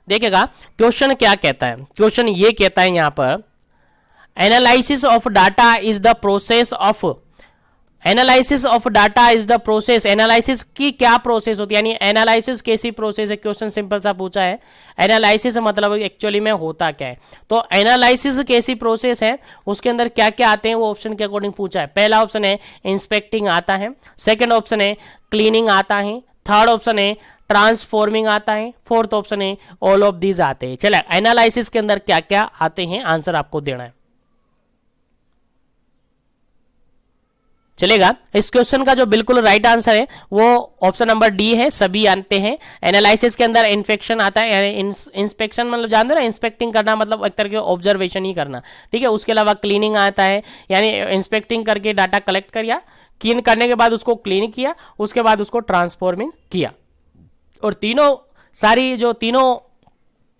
देखिएगा क्वेश्चन क्या कहता है, क्वेश्चन ये कहता है यहाँ पर analysis of data is the process of, analysis of data is the process, analysis की क्या प्रोसेस होती है, यानी एनालिसिस कैसी प्रोसेस है, क्वेश्चन सिंपल सा पूछा है। एनालिसिस मतलब एक्चुअली में होता क्या है, तो एनालिसिस कैसी प्रोसेस है, उसके अंदर क्या क्या आते हैं वो ऑप्शन के अकॉर्डिंग पूछा है। पहला ऑप्शन है इंस्पेक्टिंग आता है, सेकंड ऑप्शन है क्लीनिंग आता है, थर्ड ऑप्शन है ट्रांसफॉर्मिंग आता है, फोर्थ ऑप्शन है ऑल ऑफ दीज आते हैं। चले एनालिसिस के अंदर क्या क्या आते हैं, आंसर आपको देना है। चलेगा, इस क्वेश्चन का जो बिल्कुल राइट आंसर है वो ऑप्शन नंबर डी है, सभी आते हैं। एनालिसिस के अंदर इन्फेक्शन आता है, इंस्पेक्शन मतलब जानते हैं ना, इंस्पेक्टिंग करना मतलब एक तरह के ऑब्जर्वेशन ही करना, ठीक है। उसके अलावा क्लीनिंग आता है, यानी इंस्पेक्टिंग करके डाटा कलेक्ट किया, क्लीन करने के बाद उसको क्लीन किया, उसके बाद उसको ट्रांसफॉर्मिंग किया, और तीनों सारी जो तीनों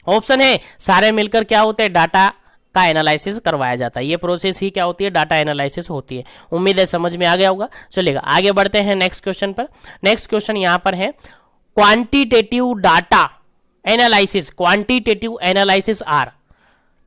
ऑप्शन है सारे मिलकर क्या होते हैं, डाटा का एनालिसिस करवाया जाता है। ये प्रोसेस ही क्या होती है, डाटा एनालिसिस होती है। उम्मीद है समझ में आ गया होगा। चलिएगा आगे बढ़ते हैं नेक्स्ट क्वेश्चन पर। नेक्स्ट क्वेश्चन यहां पर है quantitative data analysis, quantitative analysis are,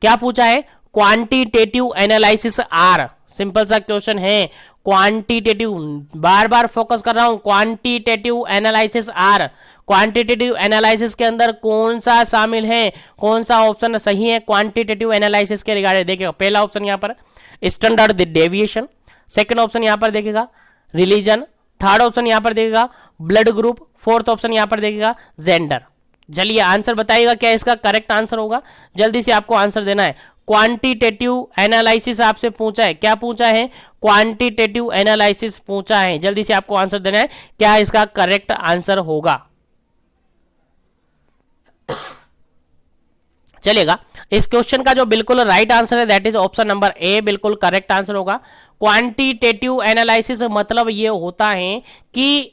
क्या पूछा है, क्वांटिटेटिव एनालिसिस आर, सिंपल सा क्वेश्चन है। क्वांटिटेटिव, बार बार फोकस कर रहा हूं, quantitative analysis are, quantitative analysis के अंदर कौन सा शामिल है, कौन सा ऑप्शन सही है क्वांटिटेटिव एनालिसिस के रिगार्डिंग। देखिएगा पहला ऑप्शन यहां पर स्टैंडर्ड डेविएशन, सेकंड ऑप्शन यहां पर देखिएगा रिलीजन, थर्ड ऑप्शन यहां पर देखिएगा ब्लड ग्रुप, फोर्थ ऑप्शन यहां पर देखिएगा जेंडर। चलिए आंसर बताइएगा क्या इसका करेक्ट आंसर होगा, जल्दी से आपको आंसर देना है। क्वांटिटेटिव एनालिसिस आपसे पूछा है, क्या पूछा है, क्वांटिटेटिव एनालिसिस पूछा है, जल्दी से आपको आंसर देना है क्या इसका करेक्ट आंसर होगा। चलेगा, इस क्वेश्चन का जो बिल्कुल राइट आंसर है that is option number A, बिल्कुल करेक्ट आंसर होगा। क्वांटिटेटिव एनालिसिस मतलब ये होता है कि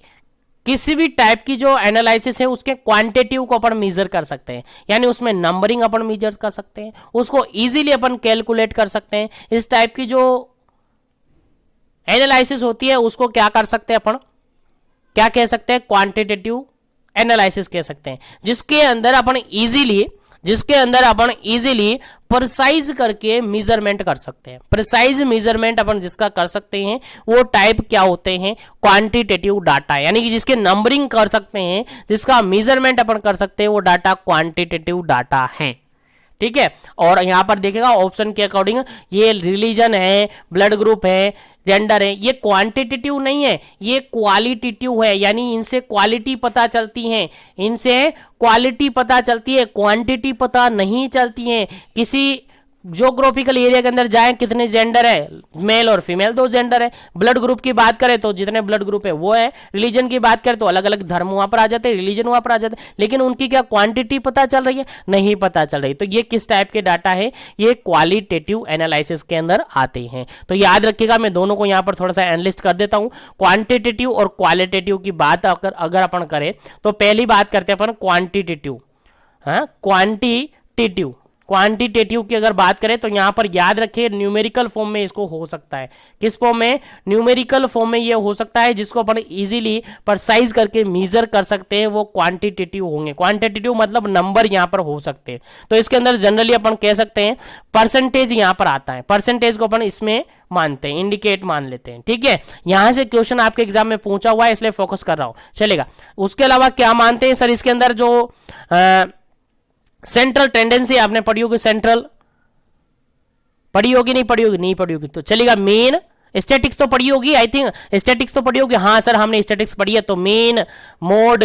किसी भी टाइप की जो एनालिसिस है उसके क्वांटिटेटिव को अपन मेजर कर सकते हैं, यानी उसमें नंबरिंग अपन मेजर कर सकते हैं, उसको इजीली अपन कैलकुलेट कर सकते हैं। इस टाइप की जो एनालिसिस होती है उसको क्या कर सकते हैं अपन, क्या कह सकते हैं, क्वांटिटेटिव एनालिसिस कह सकते हैं, जिसके अंदर अपन इजीली प्रिसाइज करके मेजरमेंट कर सकते हैं। प्रिसाइज मेजरमेंट अपन जिसका कर सकते हैं वो टाइप क्या होते हैं, क्वांटिटेटिव डाटा, यानी कि जिसके नंबरिंग कर सकते हैं, जिसका मेजरमेंट अपन कर सकते हैं वो डाटा क्वांटिटेटिव डाटा है, ठीक है। और यहां पर देखिएगा ऑप्शन के अकॉर्डिंग ये रिलीजन है, ब्लड ग्रुप है, जेंडर है, ये क्वांटिटेटिव नहीं है, ये क्वालिटेटिव है, यानी इनसे क्वालिटी पता चलती है, इनसे क्वालिटी पता चलती है, क्वांटिटी पता नहीं चलती है। किसी ज्योग्राफिकल एरिया के अंदर जाएं कितने जेंडर है, मेल और फीमेल दो जेंडर है। ब्लड ग्रुप की बात करें तो जितने ब्लड ग्रुप है वो है। रिलीजन की बात करें तो अलग अलग धर्म वहां पर आ जाते हैं, रिलीजन वहां पर आ जाते हैं, लेकिन उनकी क्या क्वांटिटी पता चल रही है, नहीं पता चल रही। तो ये किस टाइप के डाटा है, ये क्वालिटेटिव एनालिसिस के अंदर आते हैं। तो याद रखिएगा, मैं दोनों को यहाँ पर थोड़ा सा एनालिस्ट कर देता हूँ। क्वांटिटेटिव और क्वालिटेटिव की बात अगर अपन करें तो पहली बात करते हैं अपन क्वांटिटेटिव, हाँ क्वांटिटेटिव की अगर बात करें तो यहां पर याद रखिए न्यूमेरिकल फॉर्म में इसको हो सकता है। किस फॉर्म में, न्यूमेरिकल फॉर्म में ये हो सकता है, जिसको अपन इजीली परसाइज करके मेजर कर सकते हैं, वो क्वांटिटेटिव होंगे। क्वांटिटेटिव मतलब नंबर यहां पर हो सकते हैं। तो इसके अंदर जनरली अपन कह सकते हैं परसेंटेज यहां पर आता है, परसेंटेज को अपन इसमें मानते हैं, इंडिकेट मान लेते हैं, ठीक है। यहां से क्वेश्चन आपके एग्जाम में पूछा हुआ है इसलिए फोकस कर रहा हूं, चलेगा। उसके अलावा क्या मानते हैं सर, इसके अंदर जो सेंट्रल टेंडेंसी आपने पढ़ी होगी, सेंट्रल पढ़ी होगी, नहीं पढ़ी होगी, तो चलेगा। मेन स्टैटिक्स तो पढ़ी होगी, आई थिंक स्टैटिक्स तो पढ़ी होगी, हाँ सर हमने स्टैटिक्स पढ़ी है। तो मेन, मोड,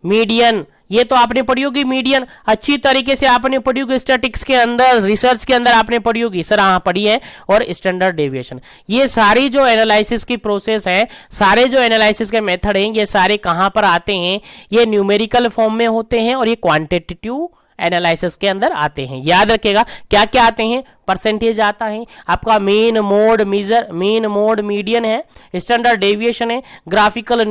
मीडियन, ये तो आपने पढ़ी होगी। मीडियन अच्छी तरीके से आपने पढ़ी होगी, स्टैटिक्स के अंदर, रिसर्च के अंदर आपने पढ़ी होगी सर, हाँ पढ़ी है। और स्टैंडर्ड डेविएशन, ये सारी जो एनालिसिस की प्रोसेस है, सारे जो एनालिसिस के मेथड हैं, ये सारे कहां पर आते हैं, ये न्यूमेरिकल फॉर्म में होते हैं और ये क्वांटिटेटिव एनालिसिस के अंदर आते हैं। याद रखिएगा क्या क्या आते हैं, परसेंटेज आता है, आपका मीन मोड मीडियन है, स्टैंडर्ड डेविएशन है, ग्राफिकल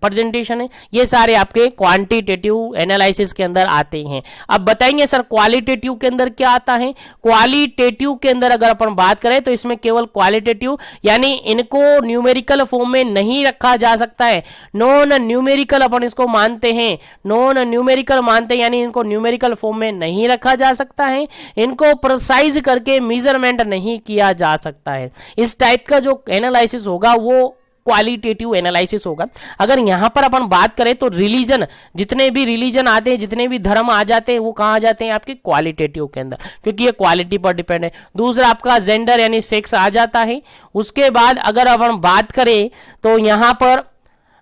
प्रेजेंटेशन है, ये सारे आपके क्वांटिटेटिव एनालिसिस के अंदर आते हैं। अब बताएंगे सर क्वालिटेटिव के अंदर क्या आता है। क्वालिटेटिव के अंदर अगर अपन बात करें तो इसमें केवल क्वालिटेटिव यानी इनको न्यूमेरिकल फॉर्म में नहीं रखा जा सकता है, नॉन न्यूमेरिकल अपन इसको मानते हैं, नॉन न्यूमेरिकल मानते हैं यानी इनको न्यूमेरिकल फॉर्म में नहीं रखा जा सकता है, इनको प्रिसाइज करके मेजरमेंट नहीं किया जा सकता है। इस टाइप का जो एनालिसिस होगा वो क्वालिटेटिव एनालिसिस होगा। अगर यहां पर अपन बात करें तो रिलीजन, जितने भी रिलीजन आते हैं, जितने भी धर्म आ जाते हैं, वो कहां आ जाते हैं आपके क्वालिटेटिव के अंदर, क्योंकि ये क्वालिटी पर डिपेंड है। दूसरा आपका जेंडर यानी सेक्स आ जाता है। उसके बाद अगर अपन बात करें तो यहां पर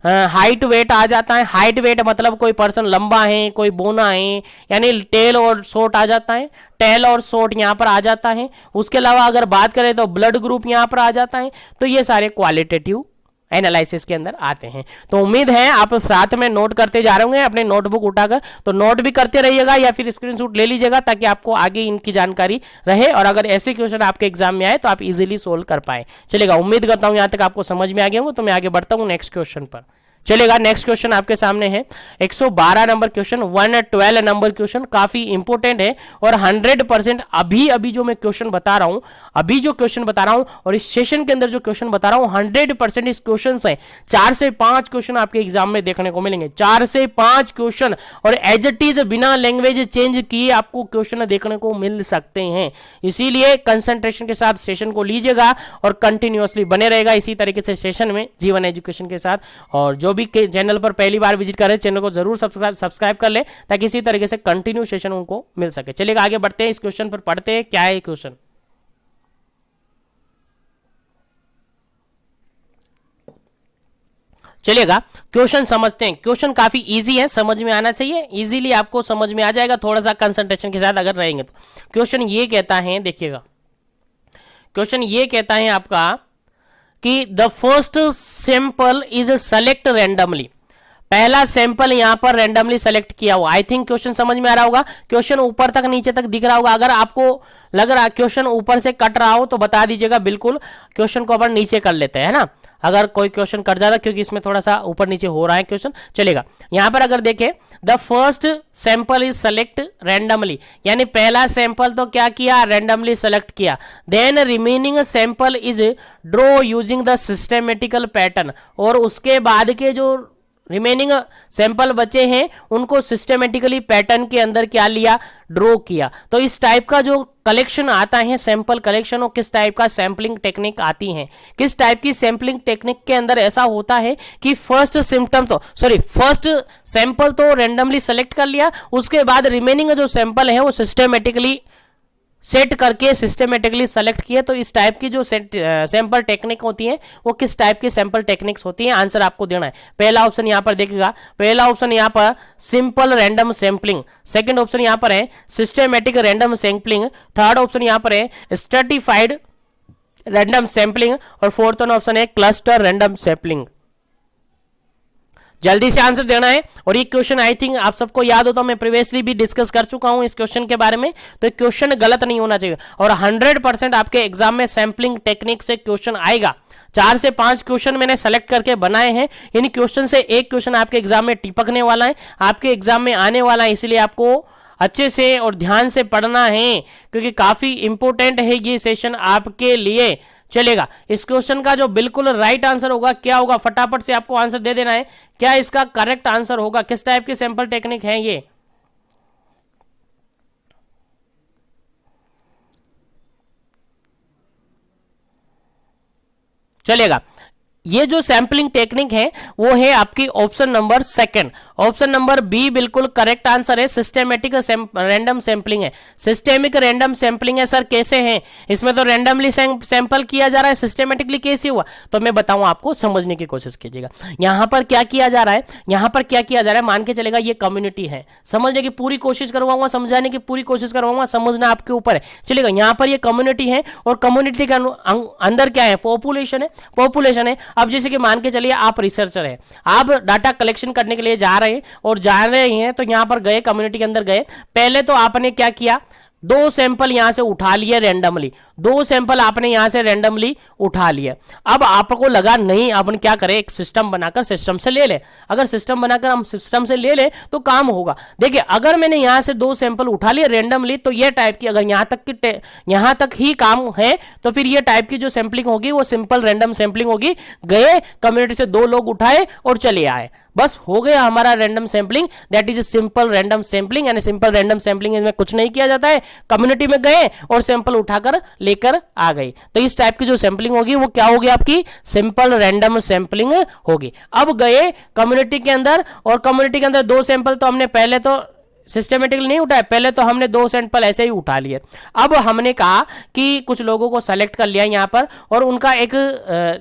हाइट वेट आ जाता है। हाइट वेट मतलब कोई पर्सन लंबा है, कोई बोना है, यानी टेल और शॉर्ट आ जाता है, टेल और शॉर्ट यहां पर आ जाता है। उसके अलावा अगर बात करें तो ब्लड ग्रुप यहां पर आ जाता है। तो ये सारे क्वालिटेटिव एनालिसिस के अंदर आते हैं। तो उम्मीद है आप साथ में नोट करते जा रहे होंगे अपने नोटबुक उठाकर, तो नोट भी करते रहिएगा या फिर स्क्रीनशॉट ले लीजिएगा ताकि आपको आगे इनकी जानकारी रहे और अगर ऐसे क्वेश्चन आपके एग्जाम में आए तो आप इजीली सोल्व कर पाए। चलेगा, उम्मीद करता हूं यहां तक आपको समझ में आ गया होगा। तो मैं आगे बढ़ता हूं नेक्स्ट क्वेश्चन पर। चलेगा, नेक्स्ट क्वेश्चन आपके सामने है 112 नंबर क्वेश्चन, 112 नंबर क्वेश्चन, काफी इंपोर्टेंट है और 100% अभी जो मैं क्वेश्चन बता रहा हूं, अभी जो क्वेश्चन बता रहा हूं और इस सेशन के अंदर जो क्वेश्चन बता रहा हूं 100% इस क्वेश्चन है। 4 से 5 क्वेश्चन आपके एग्जाम में देखने को मिलेंगे, 4 से 5 क्वेश्चन, और एज इट इज बिना लैंग्वेज चेंज किए आपको क्वेश्चन देखने को मिल सकते हैं। इसीलिए कंसंट्रेशन के साथ सेशन को लीजिएगा और कंटिन्यूअसली बने रहेगा इसी तरीके से सेशन में जीवन एजुकेशन के साथ। और जो भी चैनल पर पहली बार विजिट कर रहे हैं चैनल को जरूर सब्सक्राइब कर ले ताकि इसी तरीके से कंटिन्यू सेशन उनको मिल सके। चलिएगा आगे बढ़ते हैं, इस क्वेश्चन पर पढ़ते हैं क्या है क्वेश्चन। चलिएगा क्वेश्चन समझते हैं। क्वेश्चन काफी इजी है, समझ में आना चाहिए, इजीली आपको समझ में आ जाएगा थोड़ा सा कंसंट्रेशन के साथ अगर रहेंगे तो। क्वेश्चन ये कहता है, देखिएगा क्वेश्चन ये कहता है आपका कि the first sample is select randomly, पहला सैंपल यहां पर रैंडमली सेलेक्ट किया हुआ। आई थिंक क्वेश्चन समझ में आ रहा होगा। क्वेश्चन ऊपर तक नीचे तक दिख रहा होगा। अगर आपको लग रहा क्वेश्चन ऊपर से कट रहा हो तो बता दीजिएगा, बिल्कुल क्वेश्चन को अपन नीचे कर लेते हैं ना, अगर कोई क्वेश्चन कट जाता, क्योंकि इसमें थोड़ा सा ऊपर नीचे हो रहा है क्वेश्चन। चलेगा, यहां पर अगर देखें the first sample is select randomly, यानी पहला सैंपल तो क्या किया, रैंडमली सेलेक्ट किया। Then remaining sample is draw using the systematical pattern, और उसके बाद के जो रिमेनिंग सैंपल बचे हैं उनको सिस्टेमेटिकली पैटर्न के अंदर क्या लिया, ड्रॉ किया। तो इस टाइप का जो कलेक्शन आता है सैंपल कलेक्शन, और किस टाइप का सैंपलिंग टेक्निक आती है, किस टाइप की सैंपलिंग टेक्निक के अंदर ऐसा होता है कि फर्स्ट सैंपल तो रैंडमली सेलेक्ट कर लिया, उसके बाद रिमेनिंग जो सैंपल है वो सिस्टेमेटिकली सेट करके सिस्टेमेटिकली सेलेक्ट किए। तो इस टाइप की जो सैंपल टेक्निक होती है वो किस टाइप की सैंपल टेक्निक्स होती है, आंसर आपको देना है। पहला ऑप्शन यहां पर देखिएगा, पहला ऑप्शन यहां पर simple random sampling, second option यहां पर है systematic random sampling, third option यहां पर है स्ट्रेटिफाइड रैंडम सैंपलिंग, और फोर्थ ऑप्शन है क्लस्टर रैंडम सैंपलिंग। जल्दी से आंसर देना है। और ये क्वेश्चन आई थिंक आप सबको याद हो, तो मैं प्रीवियसली भी डिस्कस कर चुका हूं इस क्वेश्चन के बारे में, तो क्वेश्चन गलत नहीं होना चाहिए। और 100% आपके एग्जाम में सैंपलिंग टेक्निक से क्वेश्चन आएगा। 4 से 5 क्वेश्चन मैंने सेलेक्ट करके बनाए हैं, इन क्वेश्चन से एक क्वेश्चन आपके एग्जाम में टिपकने वाला है, आपके एग्जाम में आने वाला है। इसलिए आपको अच्छे से और ध्यान से पढ़ना है, क्योंकि काफी इंपॉर्टेंट है ये सेशन आपके लिए। चलेगा, इस क्वेश्चन का जो बिल्कुल राइट आंसर होगा क्या होगा, फटाफट से आपको आंसर दे देना है। क्या इसका करेक्ट आंसर होगा, किस टाइप की सैंपल टेक्निक है ये। चलेगा, ये जो सैंपलिंग टेक्निक है वो है आपकी option number second, option number B बिल्कुल करेक्ट आंसर है। सिस्टेमेटिक रैंडम सैंपलिंग है, सिस्टेमिक रैंडम सैंपलिंग है। सर कैसे है, इसमें तो रैंडमली सैंपल किया जा रहा है, सिस्टेमेटिकली कैसे हुआ, तो मैं बताऊं आपको, समझने की कोशिश कीजिएगा। यहां पर क्या किया जा रहा है, यहां पर क्या किया जा रहा है, मान के चलेगा ये कम्युनिटी है, समझने की पूरी कोशिश करवाऊंगा, समझाने की पूरी कोशिश करवाऊंगा, समझना आपके ऊपर है। चलेगा, यहां पर ये कम्युनिटी है और कम्युनिटी के अंदर क्या है, पॉपुलेशन है, पॉपुलेशन है। अब जैसे कि मान के चलिए आप रिसर्चर हैं, आप डाटा कलेक्शन करने के लिए जा रहे हैं, और जा रहे हैं तो यहां पर गए, कम्युनिटी के अंदर गए, पहले तो आपने क्या किया, दो सैंपल यहां से उठा लिए रेंडमली, दो सैंपल आपने यहां से रेंडमली उठा लिए। अब आपको लगा नहीं अपन क्या करें, एक सिस्टम बनाकर सिस्टम से ले ले। अगर सिस्टम बनाकर हम सिस्टम से ले ले तो काम होगा। देखिए अगर मैंने यहां से दो सैंपल उठा लिए रेंडमली, तो ये टाइप की अगर यहां तक ही काम है तो फिर ये टाइप की जो सैंपलिंग होगी वो सिंपल रैंडम सैंपलिंग होगी। गए कम्युनिटी से दो लोग उठाए और चले आए, बस हो गया हमारा random sampling. That is simple random sampling. यानी सिंपल रैंडम सैंपलिंग इसमें कुछ नहीं किया जाता है, कम्युनिटी में गए और सैंपल उठाकर लेकर आ गई। तो इस टाइप की जो सैंपलिंग होगी वो क्या होगी, आपकी सिंपल रैंडम सैंपलिंग होगी। अब गए कम्युनिटी के अंदर और कम्युनिटी के अंदर दो सैंपल तो हमने पहले तो सिस्टमेटिकली नहीं उठाए, पहले तो हमने दो सैंपल ऐसे ही उठा लिए। अब हमने कहा कि कुछ लोगों को सेलेक्ट कर लिया यहाँ पर और उनका एक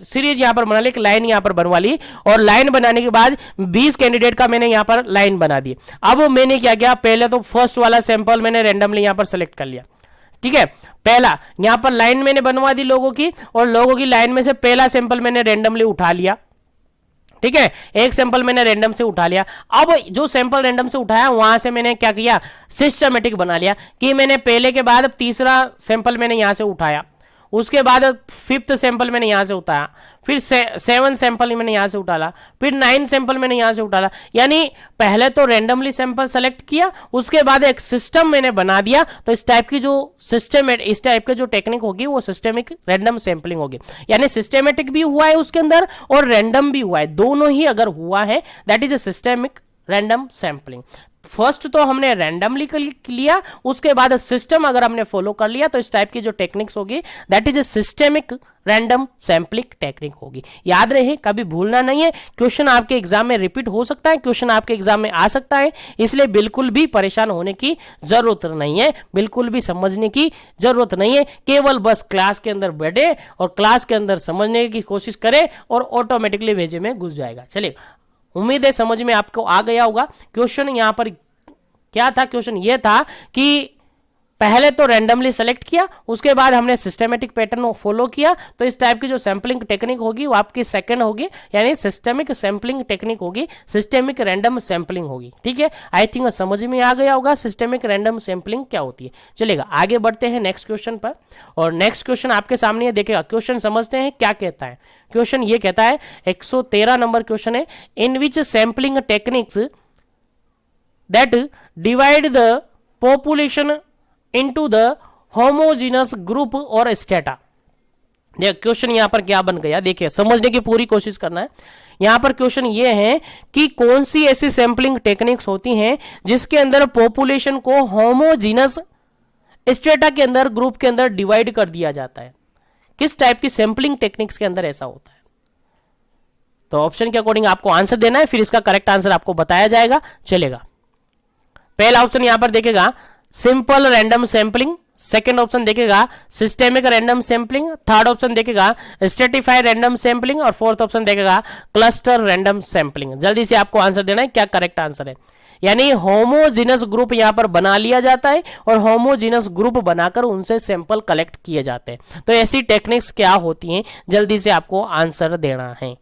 सीरीज यहाँ पर बना ली, एक लाइन यहाँ पर बनवा ली और लाइन बनाने के बाद 20 कैंडिडेट का मैंने यहाँ पर लाइन बना दी। अब मैंने क्या किया, पहले तो फर्स्ट वाला सैंपल मैंने रैंडमली यहाँ पर सेलेक्ट कर लिया, ठीक है। पहला यहाँ पर लाइन मैंने बनवा दी लोगों की और लोगों की लाइन में से पहला सैंपल मैंने रैंडमली उठा लिया, ठीक है। एक सैंपल मैंने रैंडम से उठा लिया। अब जो सैंपल रैंडम से उठाया वहां से मैंने क्या किया, सिस्टमेटिक बना लिया कि मैंने पहले के बाद तीसरा सैंपल मैंने यहां से उठाया, उसके बाद फिफ्थ सैंपल मैंने यहां से उठाया, फिर 7 सैंपल मैंने यहां से उठाला, फिर 9 सैंपल मैंने यहां से उठाला। यानी पहले तो रैंडमली सैंपल सेलेक्ट किया, उसके बाद एक सिस्टम मैंने बना दिया। तो इस टाइप की जो सिस्टम, इस टाइप की जो टेक्निक होगी वो सिस्टेमिक रैंडम सैंपलिंग होगी। यानी सिस्टेमेटिक भी हुआ है उसके अंदर और रैंडम भी हुआ है, दोनों ही अगर हुआ है that is a systemic random sampling. First तो हमने रैंडमली लिया, उसके बाद सिस्टम अगर हमने फॉलो कर लिया तो इस टाइप की जो टेक्निक्स होगी that is a systemic random sampling technique होगी। याद रहे, कभी भूलना नहीं है। क्वेश्चन आपके एग्जाम में रिपीट हो सकता है, क्वेश्चन आपके एग्जाम में आ सकता है, इसलिए बिल्कुल भी परेशान होने की जरूरत नहीं है, बिल्कुल भी समझने की जरूरत नहीं है। केवल बस क्लास के अंदर बैठे और क्लास के अंदर समझने की कोशिश करें और ऑटोमेटिकली भेजे में घुस जाएगा। चलिए, उम्मीद है समझ में आपको आ गया होगा। क्वेश्चन यहां पर क्या था, क्वेश्चन ये था कि पहले तो रैंडमली सेलेक्ट किया, उसके बाद हमने सिस्टमेटिक पैटर्न फॉलो किया। तो इस टाइप की जो सैंपलिंग टेक्निक होगी वो आपकी सेकंड होगी, यानी सिस्टमिक सैंपलिंग टेक्निक होगी, सिस्टमिक रैंडम सैंपलिंग होगी, ठीक है। आई थिंक समझ में आ गया होगा सिस्टमिक रैंडम सैंपलिंग क्या होती है। चलेगा, आगे बढ़ते हैं नेक्स्ट क्वेश्चन पर। और नेक्स्ट क्वेश्चन आपके सामने है, देखिएगा क्वेश्चन समझते हैं क्या कहता है। क्वेश्चन ये कहता है, 113 नंबर क्वेश्चन है, in which sampling techniques that divide the population into the homogeneous group or strata। Question यहां पर क्या बन गया, देखिए समझने की पूरी कोशिश करना है। यहां पर क्वेश्चन ये है कि कौन सी ऐसी सैंपलिंग टेक्निक्स होती हैं जिसके अंदर पॉपुलेशन को होमोजीनस स्ट्रेटा के अंदर, ग्रुप के अंदर डिवाइड कर दिया जाता है। किस टाइप की सैंपलिंग टेक्निक्स के अंदर ऐसा होता है? तो ऑप्शन के अकॉर्डिंग आपको आंसर देना है, फिर इसका करेक्ट आंसर आपको बताया जाएगा। चलेगा, पहला ऑप्शन यहां पर देखेगा simple random sampling, second option देखेगा systemic random sampling, third option देखेगा स्ट्रेटिफाइड रैंडम सैंपलिंग और फोर्थ ऑप्शन देखेगा क्लस्टर रैंडम सैंपलिंग। जल्दी से आपको आंसर देना है, क्या करेक्ट आंसर है। यानी होमोजीनस ग्रुप यहां पर बना लिया जाता है और होमोजीनस ग्रुप बनाकर उनसे सैंपल कलेक्ट किए जाते हैं। तो ऐसी टेक्निक्स क्या होती हैं, जल्दी से आपको आंसर देना है।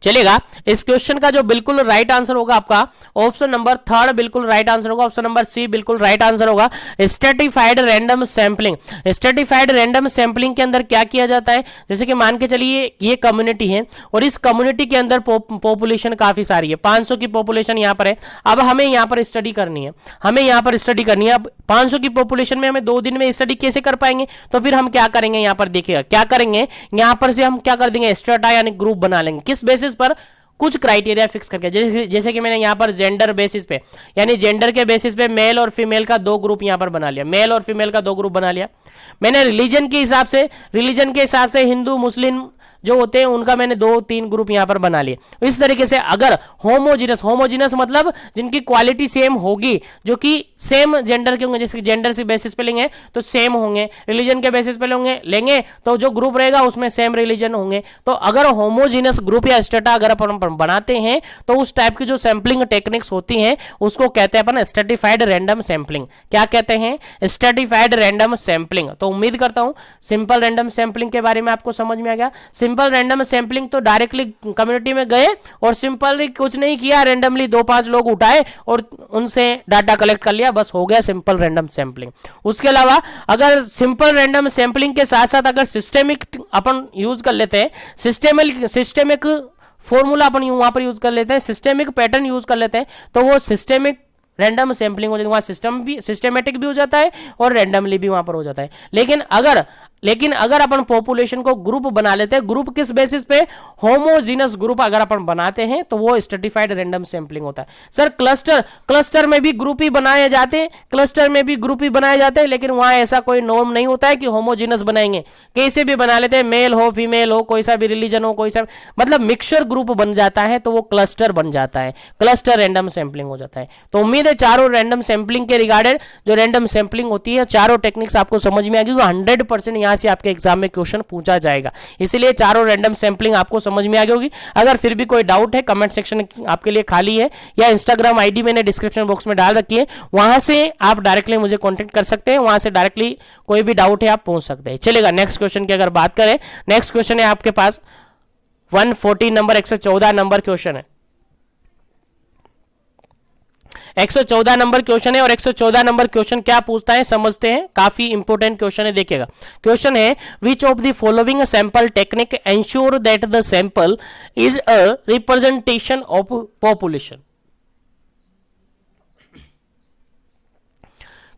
चलेगा, इस क्वेश्चन का जो बिल्कुल राइट आंसर होगा आपका ऑप्शन नंबर थर्ड बिल्कुल राइट आंसर होगा, ऑप्शन नंबर सी बिल्कुल राइट आंसर होगा, stratified random sampling. Stratified random sampling के अंदर क्या किया जाता है, जैसे कि मान के चलिए ये कम्युनिटी है और इस कम्युनिटी के अंदर पॉपुलेशन काफी सारी है, 500 की पॉपुलेशन यहाँ पर है। अब हमें यहाँ पर स्टडी करनी है, हमें यहाँ पर स्टडी करनी है। अब 500 की पॉपुलेशन में हमें 2 दिन में स्टडी कैसे कर पाएंगे, तो फिर हम क्या करेंगे, यहाँ पर देखिएगा क्या करेंगे, यहाँ पर से हम क्या कर देंगे, स्ट्रेटा यानी ग्रुप बना लेंगे। किस बेसिस पर, कुछ क्राइटेरिया फिक्स करके, जैसे कि मैंने यहाँ पर जेंडर बेसिस पे, यानी जेंडर के बेसिस पे मेल और फीमेल का 2 ग्रुप यहाँ पर बना लिया, मेल और फीमेल का 2 ग्रुप बना लिया। मैंने रिलीजन के हिसाब से हिंदू मुस्लिम जो होते हैं उनका मैंने 2-3 ग्रुप यहाँ पर बना लिए। इस तरीके से अगर होमोजीनस मतलब जिनकी क्वालिटी सेम होगी, जो कि सेम जेंडर के होंगे, जैसे जेंडर से बेसिस पे लेंगे तो सेम होंगे, रिलीजन के बेसिस पे लेंगे तो जो ग्रुप रहेगा उसमें सेम रिलीजन होंगे। तो अगर होमोजीनस ग्रुप या स्टेटा अगर अपन बनाते हैं तो उस टाइप की जो सैंपलिंग टेक्निक्स होती हैं उसको कहते हैं अपन स्ट्रेटिफाइड रैंडम सैंपलिंग। क्या कहते हैं, स्ट्रेटिफाइड रैंडम सैंपलिंग। तो उम्मीद करता हूं सिंपल रैंडम सैंपलिंग के बारे में आपको समझ में आ गया। सिंपल रैंडम सैंपलिंग तो डायरेक्टली कम्युनिटी में गए और सिंपली कुछ नहीं किया, रैंडमली 2-5 लोग उठाए और उनसे डाटा कलेक्ट कर लिया, बस हो गया सिंपल रैंडम सैंपलिंग। उसके अलावा अगर सिंपल रैंडम सैंपलिंग के साथ साथ अगर सिस्टेमिक अपन यूज कर लेते हैं, सिस्टेमिक फॉर्मूला अपन वहां पर यूज कर लेते हैं, सिस्टेमिक पैटर्न यूज कर लेते हैं, तो वो सिस्टेमिक रैंडम सैंपलिंग हो जाती है, वहां सिस्टेमेटिक भी हो जाता है और रैंडमली भी वहां पर हो जाता है। लेकिन अगर अपन पॉपुलेशन को ग्रुप बना लेते हैं, ग्रुप किस बेसिस पे, होमोजीनस ग्रुप अगर अपन बनाते हैं तो वो स्ट्रेटिफाइड रैंडम सैंपलिंग होता है। सर क्लस्टर में भी ग्रुप ही बनाए जाते हैं, लेकिन वहां ऐसा कोई नॉर्म नहीं होता है कि होमोजीनस बनाएंगे, कैसे भी बना लेते हैं, मेल हो फीमेल हो, कोई सा भी रिलीजन हो, कोई सा मतलब मिक्सचर ग्रुप बन जाता है, तो वो क्लस्टर बन जाता है, क्लस्टर रैंडम सैंपलिंग हो जाता है। तो उम्मीद है चारों रैंडम सैंपलिंग के रिगार्डेड जो रैंडम सैंपलिंग होती है, चारों टेक्निक्स आपको समझ में आ गई। 100% यहां से आपके एग्जाम में क्वेश्चन पूछा जाएगा, इसलिए चारों रैंडम सैंपलिंग आपको समझ में आ गई होगी। अगर फिर भी कोई डाउट है, कमेंट सेक्शन आपके लिए खाली है, या इंस्टाग्राम आईडी मैंने डिस्क्रिप्शन बॉक्स में डाल रखी है, वहां से आप डायरेक्टली मुझे कॉन्टेक्ट कर सकते हैं, वहां से डायरेक्टली कोई भी डाउट है आप पूछ सकते हैं। चलेगा, नेक्स्ट क्वेश्चन की अगर बात करें, नेक्स्ट क्वेश्चन है आपके पास 114 नंबर 114 नंबर क्वेश्चन है, 114 नंबर क्वेश्चन है। और 114 नंबर क्वेश्चन क्या पूछता है समझते हैं, काफी इंपोर्टेंट क्वेश्चन है, देखिएगा। क्वेश्चन है, which of the following sample technique ensure that the sample is a representation of population.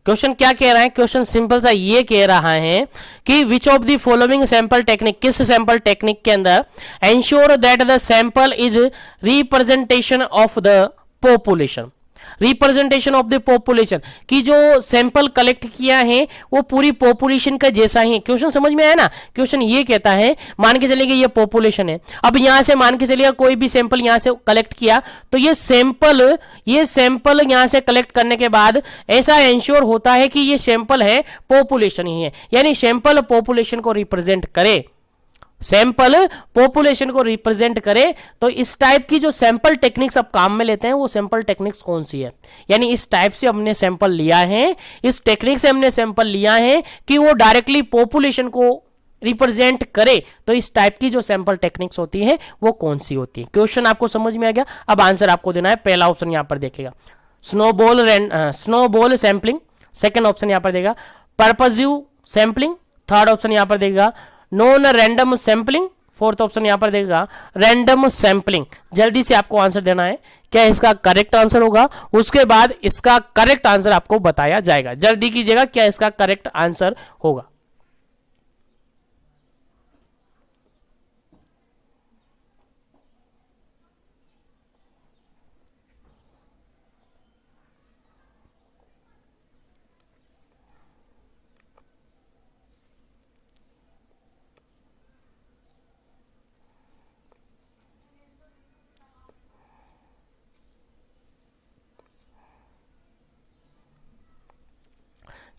Question क्या कह रहा है, क्वेश्चन सिंपल सा ये कह रहा है कि which of the following sample technique, किस सैंपल टेक्निक के अंदर ensure that the sample is representation of the population, representation of the population, की जो सैंपल कलेक्ट किया है वो पूरी पॉपुलेशन का जैसा ही। क्वेश्चन समझ में आया ना, क्वेश्चन ये कहता है, मान के चलिए ये पॉपुलेशन है, अब यहां से मान के चलिए कोई भी सैंपल यहां से कलेक्ट किया, तो ये सैंपल यहां से कलेक्ट करने के बाद ऐसा इंश्योर होता है कि ये सैंपल है पॉपुलेशन ही है, यानी सैंपल पॉपुलेशन को रिप्रेजेंट करे, सैंपल पॉपुलेशन को रिप्रेजेंट करे। तो इस टाइप की जो सैंपल टेक्निक्स आप काम में लेते हैं वो सैंपल टेक्निक्स कौन सी है, यानी इस टाइप से हमने सैंपल लिया है, इस टेक्निक से हमने सैंपल लिया है कि वो डायरेक्टली पॉपुलेशन को रिप्रेजेंट करे, तो इस टाइप की जो सैंपल टेक्निक्स होती है वो कौन सी होती है। क्वेश्चन आपको समझ में आ गया, अब आंसर आपको देना है। पहला ऑप्शन यहां पर देखेगा स्नोबॉल सैंपलिंग, सेकेंड ऑप्शन यहां पर देगा पर्पसिव सैंपलिंग, थर्ड ऑप्शन यहां पर देगा non random sampling, fourth option यहां पर देगा रैंडम सैंपलिंग। जल्दी से आपको आंसर देना है, क्या इसका करेक्ट आंसर होगा, उसके बाद इसका करेक्ट आंसर आपको बताया जाएगा। जल्दी कीजिएगा, क्या इसका करेक्ट आंसर होगा।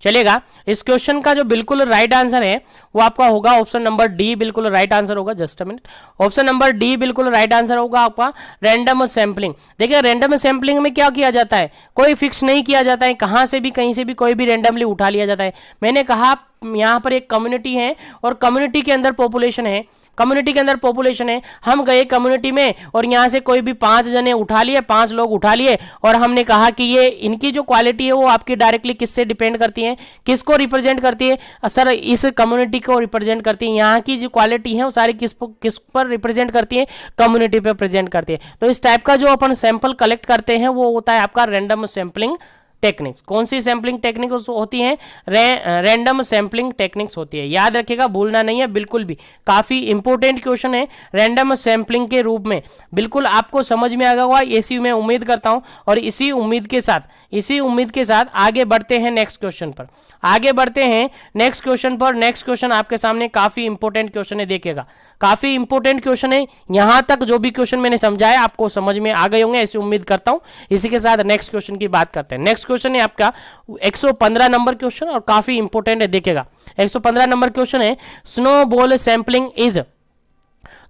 चलेगा, इस क्वेश्चन का जो बिल्कुल राइट आंसर है वो आपका होगा ऑप्शन नंबर डी, बिल्कुल राइट आंसर होगा। Just a minute, option number D बिल्कुल राइट आंसर होगा आपका, रैंडम सैंपलिंग। देखिए रैंडम सैंपलिंग में क्या किया जाता है, कोई फिक्स नहीं किया जाता है, कहां से भी कहीं से भी कोई भी रैंडमली उठा लिया जाता है। मैंने कहा यहां पर एक कम्युनिटी है और कम्युनिटी के अंदर पॉपुलेशन है, कम्युनिटी के अंदर पॉपुलेशन है, हम गए कम्युनिटी में और यहां से कोई भी 5 जने उठा लिए, 5 लोग उठा लिए और हमने कहा कि ये इनकी जो क्वालिटी है वो आपकी डायरेक्टली किससे डिपेंड करती है, किसको रिप्रेजेंट करती है, सर इस कम्युनिटी को रिप्रेजेंट करती है। यहाँ की जो क्वालिटी है वो सारी किस पर रिप्रेजेंट करती है, कम्युनिटी पर प्रेजेंट करती है। तो इस टाइप का जो अपन सैंपल कलेक्ट करते हैं वो होता है आपका रैंडम सैंपलिंग टेक्निक्स। कौन सी सैंपलिंग टेक्निक होती है, रैंडम सैंपलिंग टेक्निक्स होती है, याद रखिएगा, भूलना नहीं है बिल्कुल भी। काफी इंपॉर्टेंट क्वेश्चन है, रैंडम सैंपलिंग के रूप में बिल्कुल आपको समझ में आ गया होगा, ऐसी मैं उम्मीद करता हूं। और इसी उम्मीद के साथ आगे बढ़ते हैं नेक्स्ट क्वेश्चन पर, आगे बढ़ते हैं नेक्स्ट क्वेश्चन पर। नेक्स्ट क्वेश्चन आपके सामने काफी इंपॉर्टेंट क्वेश्चन है, देखिएगा काफी इंपॉर्टेंट क्वेश्चन है। यहां तक जो भी क्वेश्चन मैंने समझाया आपको समझ में आ गए होंगे, ऐसी उम्मीद करता हूं। इसी के साथ नेक्स्ट क्वेश्चन की बात करते हैं। नेक्स्ट क्वेश्चन है आपका 115 नंबर क्वेश्चन और काफी इंपॉर्टेंट है, देखिएगा 115 नंबर क्वेश्चन है, स्नोबॉल सैंपलिंग इज,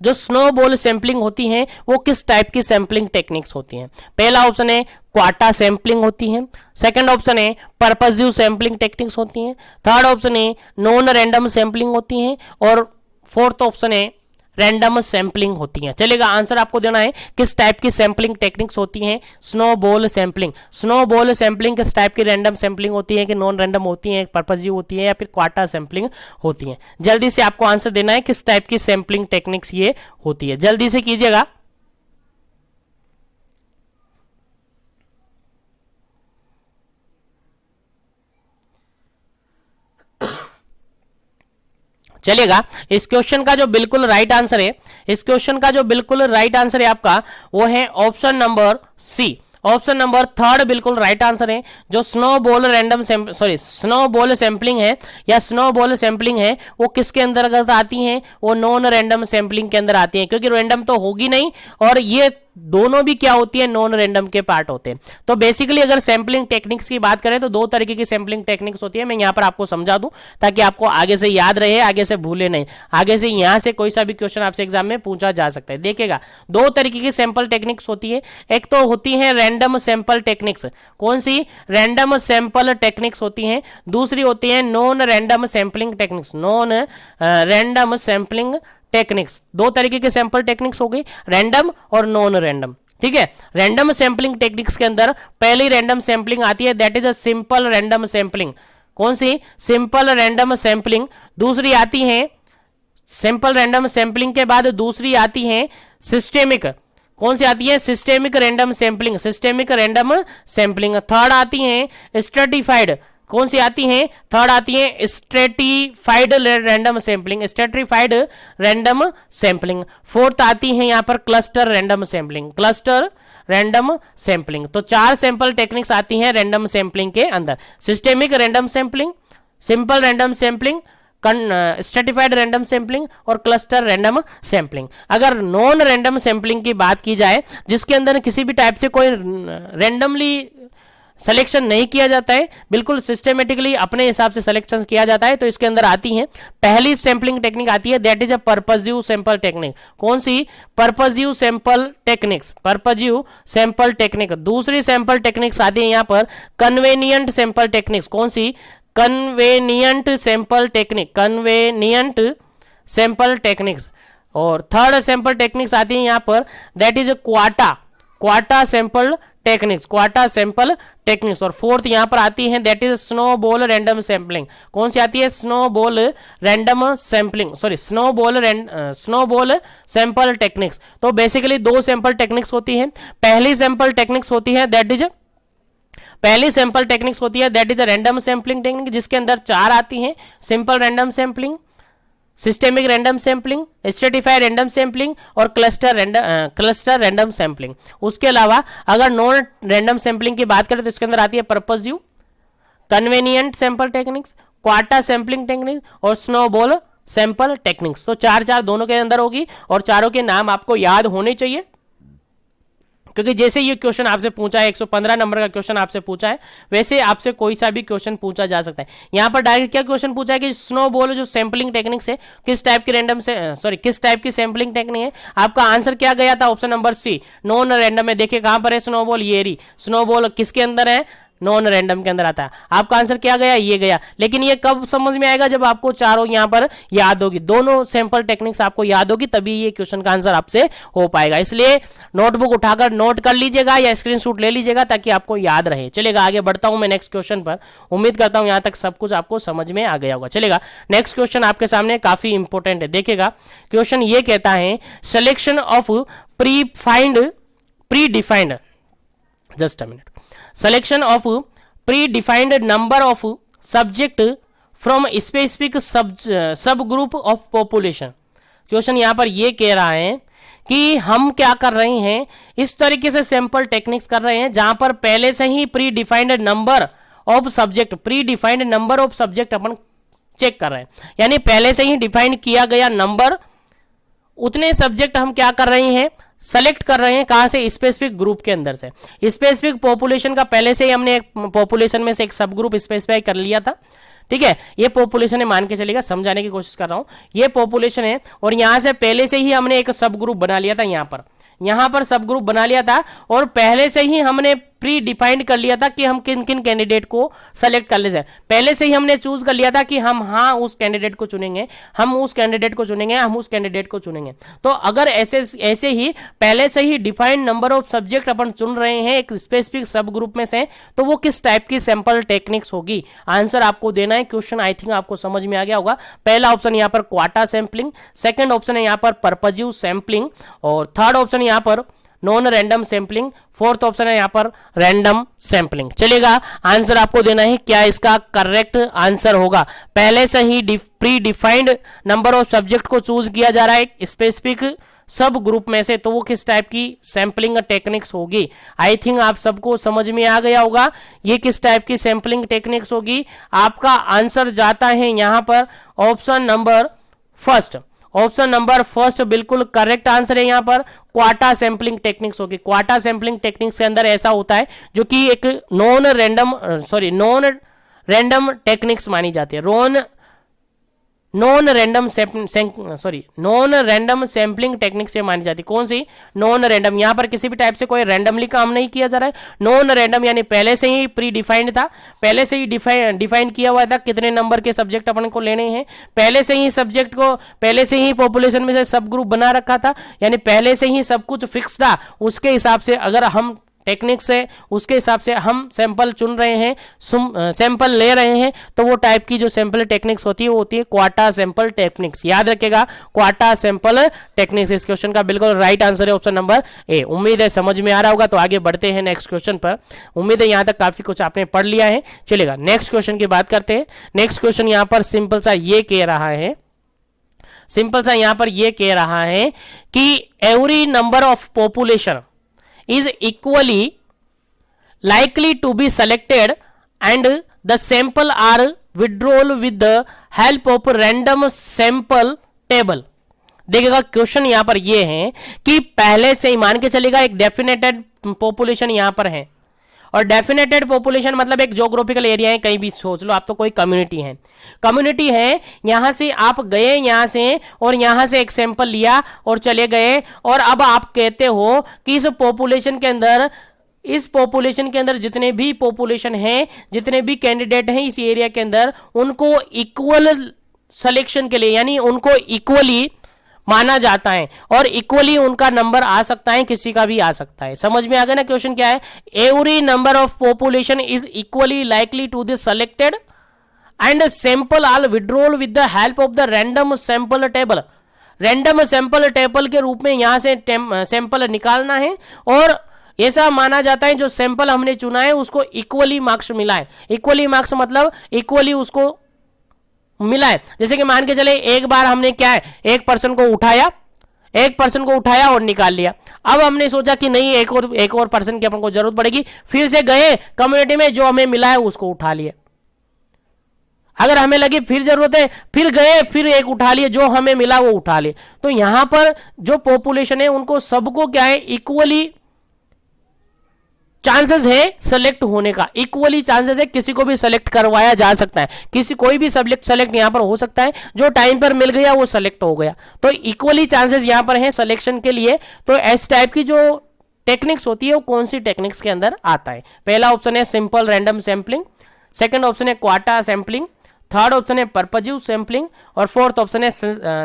जो स्नोबॉल सैंपलिंग होती है वो किस टाइप की सैंपलिंग टेक्निक्स होती हैं। पहला ऑप्शन है क्वाटा सैंपलिंग होती है, सेकंड ऑप्शन है पर्पसिव सैंपलिंग टेक्निक्स होती हैं, थर्ड ऑप्शन है नॉन रैंडम सैंपलिंग होती है और फोर्थ ऑप्शन है रैंडम सैंपलिंग होती हैं। चलेगा, आंसर आपको देना है किस टाइप की सैंपलिंग टेक्निक्स होती हैं। Snowball sampling. स्नोबॉल सैंपलिंग किस टाइप की रैंडम सैंपलिंग होती है कि नॉन रैंडम होती है, पर्पजिव होती है या फिर क्वार्टा सैंपलिंग होती है। जल्दी से आपको आंसर देना है किस टाइप की सैंपलिंग टेक्निक्स ये होती है, जल्दी से कीजिएगा। चलिएगा, इस क्वेश्चन का जो बिल्कुल राइट आंसर है, इस क्वेश्चन का जो बिल्कुल राइट आंसर है आपका वो है option number C. Option number third बिल्कुल राइट आंसर है। जो स्नोबॉल रैंडम स्नोबॉल सैंपलिंग है या स्नोबॉल सैंपलिंग है वो किसके अंतर्गत आती हैं, वो नॉन रैंडम सैंपलिंग के अंदर आती हैं, क्योंकि रैंडम तो होगी नहीं और ये दोनों भी क्या होती है, नॉन रैंडम के पार्ट होते हैं। तो बेसिकली अगर सैंपलिंग टेक्निक्स की बात करें तो दो तरीके की सैंपलिंग टेक्निक्स होती है। मैं यहाँ पर आपको समझा दूं ताकि आपको आगे से याद रहे, आगे से भूले नहीं। आगे से यहाँ से कोई सा भी क्वेश्चन आपसे एग्जाम में पूछा जा सकता है। देखिएगा, दो तरीके की सैंपल टेक्निक्स होती है। एक तो होती है रैंडम सैंपल टेक्निक्स। कौन सी? रैंडम सैंपल टेक्निक्स होती हैं। दूसरी होती है non random sampling techniques. Non random sampling techniques, दो तरीके के सैंपल टेक्निक्स हो गई, रैंडम और नॉन रैंडम। ठीक है, रैंडम सैंपलिंग टेक्निक्स के अंदर पहली रैंडम सैंपलिंग आती है, that is a simple random sampling. कौन सी? Simple random sampling. दूसरी आती है सिंपल रैंडम सैंपलिंग के बाद दूसरी आती है सिस्टेमिक। कौन सी आती है? Systemic random sampling. Systemic random sampling. Third आती है स्ट्रेटिफाइड। कौन सी आती है? थर्ड आती है stratified random sampling. Stratified random sampling. Fourth आती है यहां पर cluster random sampling. Cluster random sampling. तो चार सैंपल टेक्निक्स आती हैं रैंडम सैंपलिंग के अंदर। Systemic random sampling, simple random sampling, stratified random sampling और क्लस्टर रैंडम सैंपलिंग। अगर नॉन रैंडम सैंपलिंग की बात की जाए जिसके अंदर किसी भी टाइप से कोई रैंडमली सिलेक्शन नहीं किया जाता है, बिल्कुल सिस्टमेटिकली अपने हिसाब से सिलेक्शन किया जाता है, तो इसके अंदर आती है पहली सैंपलिंग टेक्निक आती है, that is a purposive sample technique. कौन सी? Purposive sample techniques. Purposive sample technique. दूसरी सैंपल टेक्निक्स आती है यहां पर कन्वेनियंट सैंपल टेक्निक्स। कौन सी? Convenient sample technique. Convenient sample techniques. और थर्ड सैंपल टेक्निक्स आती है यहां पर, that is quota sample techniques. Quota sample techniques. और फोर्थ यहां पर आती है that is snowball random sampling. कौन सी आती है? Snowball random sampling, sorry snowball sample techniques. तो बेसिकली दो सैंपल टेक्निक्स होती है। पहली सैंपल टेक्निक्स होती है that is random sampling technique, जिसके अंदर चार आती हैं, simple random sampling, systemic random sampling, stratified random sampling और क्लस्टर रैंडम सैंपलिंग। उसके अलावा अगर नॉन रैंडम सैंपलिंग की बात करें तो इसके अंदर आती है purposive, convenient sample techniques, quota sampling technique और स्नोबॉल सैंपल टेक्निक्स। तो चार दोनों के अंदर होगी और चारों के नाम आपको याद होने चाहिए, क्योंकि जैसे ये क्वेश्चन आपसे पूछा है, 115 नंबर का क्वेश्चन आपसे पूछा है, वैसे आपसे कोई सा भी क्वेश्चन पूछा जा सकता है। यहां पर डायरेक्ट क्या क्वेश्चन पूछा है कि स्नोबॉल जो सैंपलिंग टेक्निक्स है किस टाइप की सैंपलिंग टेक्निक है। आपका आंसर क्या गया था? Option number C, non random में। देखिए कहां पर है स्नोबॉल, ये रही स्नोबॉल, किसके अंदर है? नॉन रैंडम के अंदर आता है। आपका आंसर क्या गया? ये गया। लेकिन ये कब समझ में आएगा? जब आपको चारों यहां पर याद होगी, दोनों सैंपल टेक्निक्स आपको याद होगी, तभी ये क्वेश्चन का आंसर आपसे हो पाएगा। इसलिए नोटबुक उठाकर नोट कर लीजिएगा या स्क्रीनशॉट ले लीजिएगा ताकि आपको याद रहे। चलेगा, आगे बढ़ता हूं मैं नेक्स्ट क्वेश्चन पर। उम्मीद करता हूं यहां तक सब कुछ आपको समझ में आ गया होगा। चलेगा, नेक्स्ट क्वेश्चन आपके सामने काफी इंपॉर्टेंट है। देखिएगा, क्वेश्चन ये कहता है selection of predefined just a minute selection of predefined number of subject from specific subgroup of population। Question यहां पर यह कह रहा है कि हम क्या कर रहे हैं, इस तरीके से सैंपल टेक्निक्स कर रहे हैं जहां पर पहले से ही predefined number of subject अपन चेक कर रहे हैं, यानी पहले से ही डिफाइन किया गया नंबर, उतने सब्जेक्ट हम क्या कर रहे हैं, सेलेक्ट कर रहे हैं। कहां से? स्पेसिफिक ग्रुप के अंदर से। स्पेसिफिक पॉपुलेशन का पहले से ही हमने एक पॉपुलेशन में से एक सब ग्रुप स्पेसिफाई कर लिया था। ठीक है, ये पॉपुलेशन है, मान के चलेगा, समझाने की कोशिश कर रहा हूं। ये पॉपुलेशन है और यहां से पहले से ही हमने एक सब ग्रुप बना लिया था। यहां पर यहां पर सब ग्रुप बना लिया था और पहले से ही हमने प्री डिफाइंड कर लिया था कि हम किन किन कैंडिडेट को सेलेक्ट कर ले जाए, पहले से ही हमने चूज कर लिया था कि हम हाँ उस कैंडिडेट को चुनेंगे, हम उस कैंडिडेट को चुनेंगे, हम उस कैंडिडेट को चुनेंगे। तो अगर ऐसे ही पहले से ही डिफाइंड नंबर ऑफ सब्जेक्ट अपन चुन रहे हैं एक स्पेसिफिक सब ग्रुप में से, तो वो किस टाइप की सैंपल टेक्निक्स होगी, आंसर आपको देना है। क्वेश्चन आई थिंक आपको समझ में आ गया होगा। पहला ऑप्शन यहाँ पर क्वाटा सैंपलिंग, सेकंड ऑप्शन है यहाँ पर पर्पजिव सैंपलिंग, और थर्ड ऑप्शन यहाँ पर non random sampling, fourth option है यहाँ पर रैंडम सैंपलिंग। चलेगा, आंसर आपको देना है क्या इसका करेक्ट आंसर होगा। पहले से ही predefined number of subject को चूज किया जा रहा है एक स्पेसिफिक सब ग्रुप में से, तो वो किस टाइप की सैंपलिंग टेक्निक्स होगी। आई थिंक आप सबको समझ में आ गया होगा ये किस टाइप की सैंपलिंग टेक्निक्स होगी। आपका आंसर जाता है यहां पर option number first. Option number first बिल्कुल करेक्ट आंसर है। यहां पर क्वाटा सैंपलिंग टेक्निक्स होगी। क्वाटा सैंपलिंग टेक्निक्स के अंदर ऐसा होता है जो कि एक नॉन रैंडम टेक्निक्स मानी जाती है। नॉन रैंडम सैंपलिंग टेक्निक से मानी जाती है। कौन सी? Non random. यहां पर किसी भी टाइप से कोई रैंडमली काम नहीं किया जा रहा है। नॉन रैंडम यानी पहले से ही प्री डिफाइंड था, पहले से ही डिफाइन किया हुआ था कितने नंबर के सब्जेक्ट अपन को लेने हैं, पहले से ही सब्जेक्ट को पहले से ही पॉपुलेशन में से सब ग्रुप बना रखा था, यानी पहले से ही सब कुछ फिक्स था। उसके हिसाब से अगर हम टेक्निक से उसके हिसाब से हम सैंपल चुन रहे हैं, सैंपल ले रहे हैं, तो वो टाइप की जो सैंपल टेक्निक्स होती है वो होती है क्वाटा सैंपल टेक्निक्स। याद रखिएगा, क्वाटा सैंपल टेक्निक्स। इस क्वेश्चन का बिल्कुल राइट आंसर है ऑप्शन नंबर ए। उम्मीद है समझ में आ रहा होगा। तो आगे बढ़ते हैं नेक्स्ट क्वेश्चन पर। उम्मीद है यहां तक काफी कुछ आपने पढ़ लिया है। चलेगा, नेक्स्ट क्वेश्चन की बात करते हैं। नेक्स्ट क्वेश्चन यहां पर सिंपल सा ये कह रहा है, सिंपल सा यहां पर ये कह रहा है कि every number of population is equally likely to be selected and the sample are withdrawn with the help of random sample table। देखिएगा, क्वेश्चन यहां पर ये है कि पहले से ही मान के चलेगा एक डेफिनेटेड पॉपुलेशन यहां पर है, और डेफिनेटेड पॉपुलेशन मतलब एक ज्योग्राफिकल एरिया है, कहीं भी सोच लो आप, तो कोई कम्युनिटी है। यहां से आप गए यहां से और यहां से एक सैंपल लिया और चले गए, और अब आप कहते हो कि इस पॉपुलेशन के अंदर जितने भी पॉपुलेशन है, जितने भी कैंडिडेट हैं इस एरिया के अंदर, उनको इक्वल सिलेक्शन के लिए, यानी उनको इक्वली माना जाता है और इक्वली उनका नंबर आ सकता है, किसी का भी आ सकता है। समझ में आ गया ना क्वेश्चन क्या है? Every number of population is equally likely to the selected and sample are withdrawal with the help of the random sample table. Random sample table के रूप में यहां से सैंपल निकालना है, और ऐसा माना जाता है जो सैंपल हमने चुना है उसको इक्वली मार्क्स मिला है। इक्वली मार्क्स मतलब इक्वली उसको मिला है। जैसे कि मान के चले एक बार हमने क्या है, एक पर्सन को उठाया और निकाल लिया। अब हमने सोचा कि नहीं, एक और पर्सन की अपन को जरूरत पड़ेगी, फिर से गए कम्युनिटी में, जो हमें मिला है उसको उठा लिया। अगर हमें लगी फिर जरूरत है, फिर गए, फिर एक उठा लिए, जो हमें मिला वो उठा लिए। तो यहां पर जो पॉपुलेशन है उनको सबको क्या है, इक्वली चांसेस है सेलेक्ट होने का, इक्वली चांसेस है, किसी को भी सेलेक्ट करवाया जा सकता है, कोई भी सब्जेक्ट सेलेक्ट यहां पर हो सकता है, जो टाइम पर मिल गया वो सेलेक्ट हो गया। तो इक्वली चांसेस यहां पर हैं सिलेक्शन के लिए। तो इस टाइप की जो टेक्निक्स होती है वो कौन सी टेक्निक्स के अंदर आता है? पहला ऑप्शन है simple random sampling, second option है क्वाटा सैंपलिंग, थर्ड ऑप्शन है पर्पजिव सैंपलिंग, और फोर्थ ऑप्शन है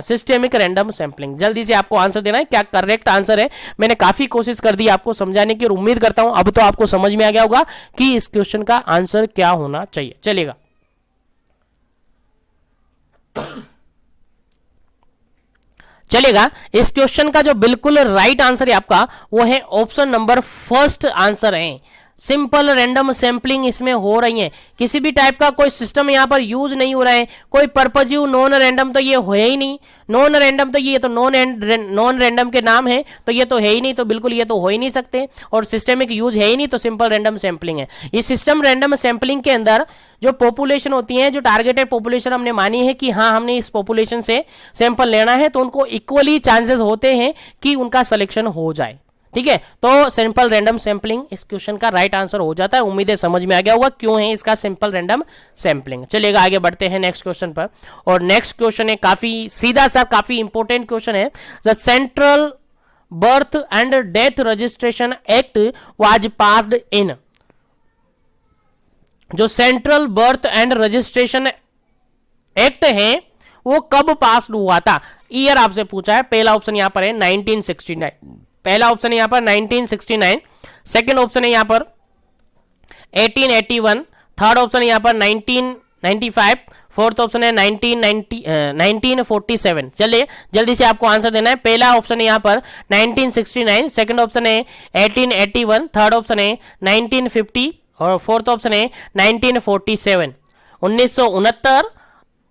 सिस्टेमिक रैंडम सैंपलिंग। जल्दी से आपको आंसर देना है क्या करेक्ट आंसर है। मैंने काफी कोशिश कर दी आपको समझाने की और उम्मीद करता हूं अब तो आपको समझ में आ गया होगा कि इस क्वेश्चन का आंसर क्या होना चाहिए। चलेगा, इस क्वेश्चन का जो बिल्कुल राइट आंसर है आपका वो है ऑप्शन नंबर फर्स्ट आंसर है। सिंपल रैंडम सैंपलिंग इसमें हो रही है, किसी भी टाइप का कोई सिस्टम यहां पर यूज नहीं हो रहा है, कोई पर्पजिव नॉन रैंडम तो ये हो ही नहीं, नॉन रैंडम तो ये तो नॉन रैंडम के नाम है, तो ये तो है ही नहीं, तो बिल्कुल ये तो हो ही नहीं सकते, और सिस्टेमिक यूज है ही नहीं, तो सिंपल रैंडम सैंपलिंग है। इस सिस्टम रैंडम सैंपलिंग के अंदर जो पॉपुलेशन होती है, जो टारगेटेड पॉपुलेशन हमने मानी है कि हाँ हमने इस पॉपुलेशन से सैंपल लेना है, तो उनको इक्वली चांसेस होते हैं कि उनका सिलेक्शन हो जाए। ठीक है, तो सिंपल रैंडम सैंपलिंग इस क्वेश्चन का राइट आंसर हो जाता है। उम्मीद है समझ में आ गया होगा क्यों है इसका सिंपल रैंडम सैंपलिंग। चलिएगा, आगे बढ़ते हैं नेक्स्ट क्वेश्चन पर, और नेक्स्ट क्वेश्चन है काफी सीधा सा, काफी इंपॉर्टेंट क्वेश्चन है। The central birth and death registration act was passed in. जो central birth and registration act है वो कब पास हुआ था, ईयर आपसे पूछा है। पहला ऑप्शन यहां पर है 1969, पहला ऑप्शन है यहां पर 1969, सेकंड ऑप्शन है यहां पर 1881, थर्ड ऑप्शन है यहां पर 1995, फोर्थ ऑप्शन है 1947। चलिए जल्दी से आपको आंसर देना है। पहला ऑप्शन है यहां पर 1969, सेकंड ऑप्शन है 1881, थर्ड ऑप्शन है 1950 और फोर्थ ऑप्शन है 1947। 1969,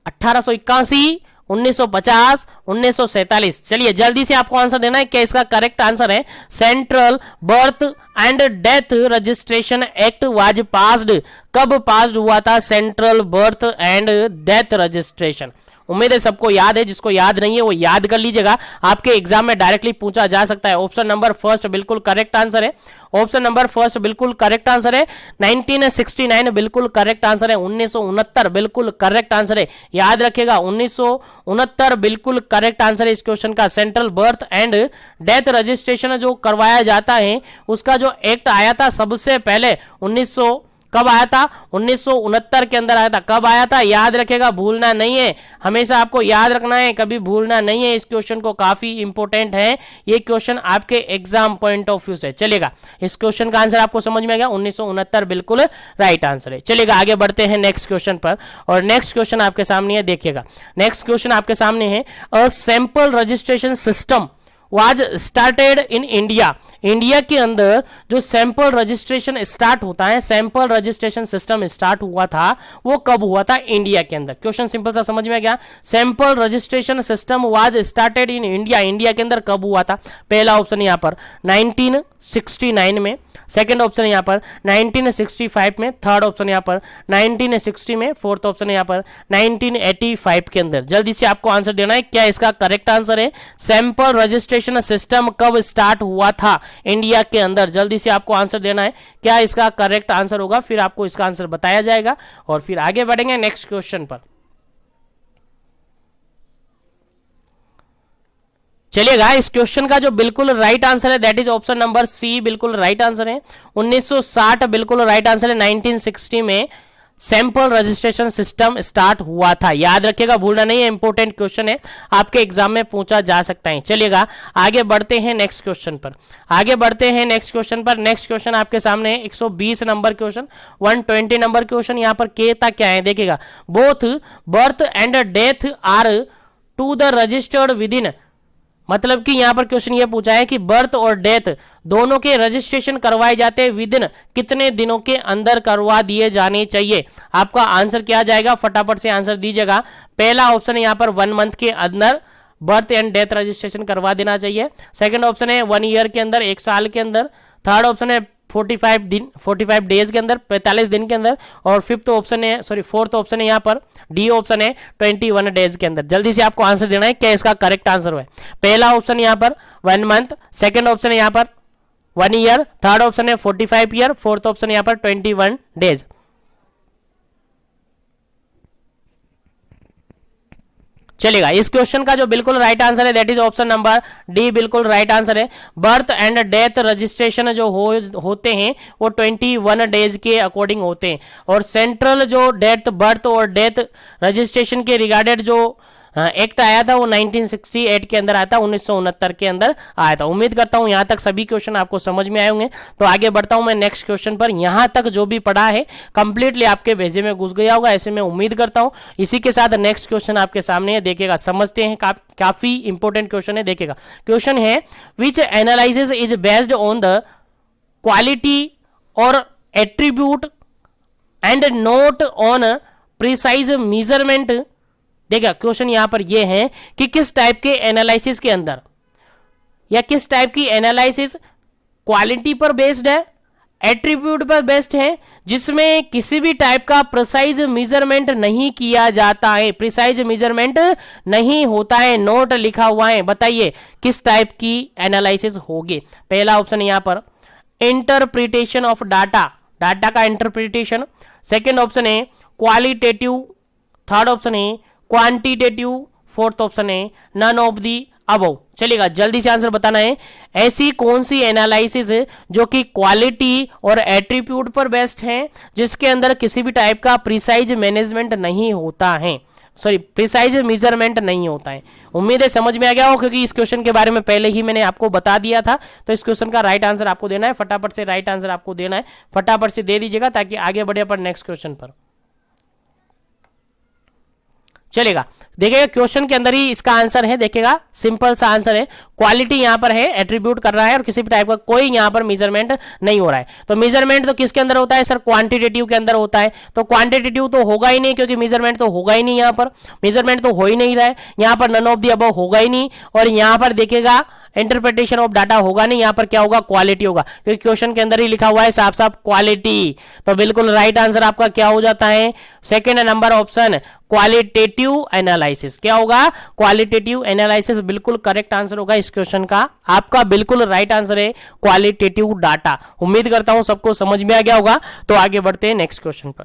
1881, 1950, 1947। चलिए जल्दी से आपको आंसर देना है। क्या इसका करेक्ट आंसर है central birth and death registration act was passed. कब पास्ड हुआ था central birth and death registration? उम्मीद है सबको याद है, जिसको याद नहीं है वो याद कर लीजिएगा, आपके एग्जाम में डायरेक्टली पूछा जा सकता है। ऑप्शन नंबर फर्स्ट बिल्कुल करेक्ट आंसर है, ऑप्शन नंबर फर्स्ट बिल्कुल करेक्ट आंसर है। 1969 बिल्कुल करेक्ट आंसर है। 1969 बिल्कुल करेक्ट आंसर है, याद रखिएगा 1969 बिल्कुल करेक्ट आंसर है इस क्वेश्चन का। Central birth and death registration जो करवाया जाता है उसका जो एक्ट आया था सबसे पहले कब आया था? 1969 के अंदर आया था। कब आया था याद रखेगा, भूलना नहीं है, हमेशा आपको याद रखना है, कभी भूलना नहीं है। इस क्वेश्चन को काफी इंपॉर्टेंट है ये क्वेश्चन आपके एग्जाम पॉइंट ऑफ व्यू से। चलेगा इस क्वेश्चन का आंसर आपको समझ में आ गया, 1969 बिल्कुल राइट आंसर है। चलेगा आगे बढ़ते हैं नेक्स्ट क्वेश्चन पर, और नेक्स्ट क्वेश्चन आपके सामने है, देखिएगा नेक्स्ट क्वेश्चन आपके सामने है। A sample registration system was started in India. India के अंदर जो सैंपल रजिस्ट्रेशन स्टार्ट होता है, सैंपल रजिस्ट्रेशन सिस्टम स्टार्ट हुआ था, वो कब हुआ था इंडिया के अंदर? क्वेश्चन सिंपल सा समझ में आ गया। Sample registration system was started in India, India के अंदर कब हुआ था? पहला ऑप्शन यहां पर 1969 में, सेकंड ऑप्शन यहां पर 1965 में, थर्ड ऑप्शन यहां पर 1960 में, फोर्थ ऑप्शन यहां पर 1985 के अंदर। जल्दी से आपको आंसर देना है, क्या इसका करेक्ट आंसर है सैंपल रजिस्ट्रेशन सिस्टम कब स्टार्ट हुआ था इंडिया के अंदर? जल्दी से आपको आंसर देना है, क्या इसका करेक्ट आंसर होगा, फिर आपको इसका आंसर बताया जाएगा और फिर आगे बढ़ेंगे नेक्स्ट क्वेश्चन पर। चलिएगा इस क्वेश्चन का जो बिल्कुल राइट आंसर है that is option number C, बिल्कुल राइट आंसर है। 1960 बिल्कुल राइट आंसर है। 1960 में सैंपल रजिस्ट्रेशन सिस्टम स्टार्ट हुआ था, याद रखिएगा, भूलना नहीं है, इंपॉर्टेंट क्वेश्चन है, आपके एग्जाम में पूछा जा सकता है। चलिएगा आगे बढ़ते हैं नेक्स्ट क्वेश्चन पर, आगे बढ़ते हैं नेक्स्ट क्वेश्चन पर। नेक्स्ट क्वेश्चन आपके सामने है 120 नंबर क्वेश्चन, 120 नंबर क्वेश्चन। यहां पर केता क्या है देखिएगा, both birth and death are to the registered within, मतलब कि यहां पर क्वेश्चन ये पूछा है कि बर्थ और डेथ दोनों के रजिस्ट्रेशन करवाए जाते हैं विद इन कितने दिनों के अंदर करवा दिए जाने चाहिए? आपका आंसर क्या जाएगा, फटाफट से आंसर दीजिएगा। पहला ऑप्शन है यहां पर 1 मंथ के अंदर बर्थ एंड डेथ रजिस्ट्रेशन करवा देना चाहिए। सेकंड ऑप्शन है 1 ईयर के अंदर, 1 साल के अंदर। थर्ड ऑप्शन है 45 दिन, 45 डेज के अंदर, 45 दिन के अंदर। और फिफ्थ ऑप्शन है, सॉरी फोर्थ ऑप्शन है यहाँ पर डी ऑप्शन है 21 डेज के अंदर। जल्दी से आपको आंसर देना है, क्या इसका करेक्ट आंसर है? पहला ऑप्शन यहाँ पर 1 मंथ, सेकंड ऑप्शन है यहाँ पर 1 ईयर, थर्ड ऑप्शन है 45 ईयर, फोर्थ ऑप्शन यहाँ पर 21 डेज। चलेगा इस क्वेश्चन का जो बिल्कुल राइट आंसर है that is option number D, बिल्कुल राइट आंसर है। बर्थ एंड डेथ रजिस्ट्रेशन जो होते हैं वो 21 डेज के अकॉर्डिंग होते हैं, और सेंट्रल जो डेथ बर्थ और डेथ रजिस्ट्रेशन के रिगार्डेड जो एक्ट आया था वो 1968 के अंदर आया था, 1969 के अंदर आया था। उम्मीद करता हूं यहां तक सभी क्वेश्चन आपको समझ में आए होंगे। तो आगे बढ़ता हूं मैं नेक्स्ट क्वेश्चन पर। यहां तक जो भी पढ़ा है कंप्लीटली आपके भेजे में घुस गया होगा, ऐसे मैं उम्मीद करता हूं। इसी के साथ नेक्स्ट क्वेश्चन आपके सामने है, देखिएगा, समझते हैं, काफी इंपॉर्टेंट क्वेश्चन है। देखिएगा क्वेश्चन है, which analysis is based on the quality or attribute and not on precise measurement. देखिए क्वेश्चन यहां पर यह है कि किस टाइप के एनालिसिस के अंदर या किस टाइप की एनालिसिस क्वालिटी पर बेस्ड है, एट्रीब्यूट पर बेस्ड है, जिसमें किसी भी टाइप का प्रिसाइज मेजरमेंट नहीं किया जाता है, प्रिसाइज मेजरमेंट नहीं होता है, नोट लिखा हुआ है। बताइए किस टाइप की एनालिसिस होगी? पहला ऑप्शन यहां पर इंटरप्रिटेशन ऑफ डाटा, डाटा का इंटरप्रिटेशन। सेकेंड ऑप्शन है क्वालिटेटिव, थर्ड ऑप्शन है क्वांटिटेटिव, फोर्थ ऑप्शन है नन ऑफ दी अबव। चलिएगा जल्दी से आंसर बताना है। ऐसी कौन सी एनालिसिस है जो कि क्वालिटी और एट्रीब्यूट पर बेस्ड है, जिसके अंदर किसी भी टाइप का प्रिसाइज मैनेजमेंट नहीं होता है, सॉरी प्रिसाइज मेजरमेंट नहीं होता है। उम्मीद है समझ में आ गया हो, क्योंकि इस क्वेश्चन के बारे में पहले ही मैंने आपको बता दिया था। तो इस क्वेश्चन का राइट आंसर आपको देना है, फटाफट से राइट आंसर आपको देना है, फटाफट से दे दीजिएगा ताकि आगे बढ़े अपन नेक्स्ट क्वेश्चन पर। चलेगा, देखिएगा क्वेश्चन के अंदर ही इसका आंसर है, देखिएगा सिंपल सा आंसर है। क्वालिटी यहां पर है, एट्रीब्यूट कर रहा है और किसी भी टाइप का कोई यहां पर मेजरमेंट नहीं हो रहा है। तो मेजरमेंट तो किसके अंदर होता है सर? क्वांटिटेटिव के अंदर होता है। तो क्वांटिटेटिव तो होगा ही नहीं, क्योंकि मेजरमेंट तो होगा ही नहीं, यहां पर मेजरमेंट तो हो ही नहीं रहा है, यहां पर नन ऑफ दी अबव होगा ही नहीं। और यहां पर देखिएगा इंटरप्रिटेशन ऑफ डाटा होगा नहीं, यहां पर क्या होगा? क्वालिटी होगा, क्योंकि क्वेश्चन के अंदर ही लिखा हुआ है साफ साफ क्वालिटी। तो बिल्कुल राइट आंसर आपका क्या हो जाता है? Second number option, qualitative analysis. क्या होगा? क्वालिटेटिव एनालिसिस बिल्कुल करेक्ट आंसर होगा इस क्वेश्चन का। आपका बिल्कुल राइट आंसर है क्वालिटेटिव डाटा। उम्मीद करता हूं सबको समझ में आ गया होगा। तो आगे बढ़ते हैं नेक्स्ट क्वेश्चन पर।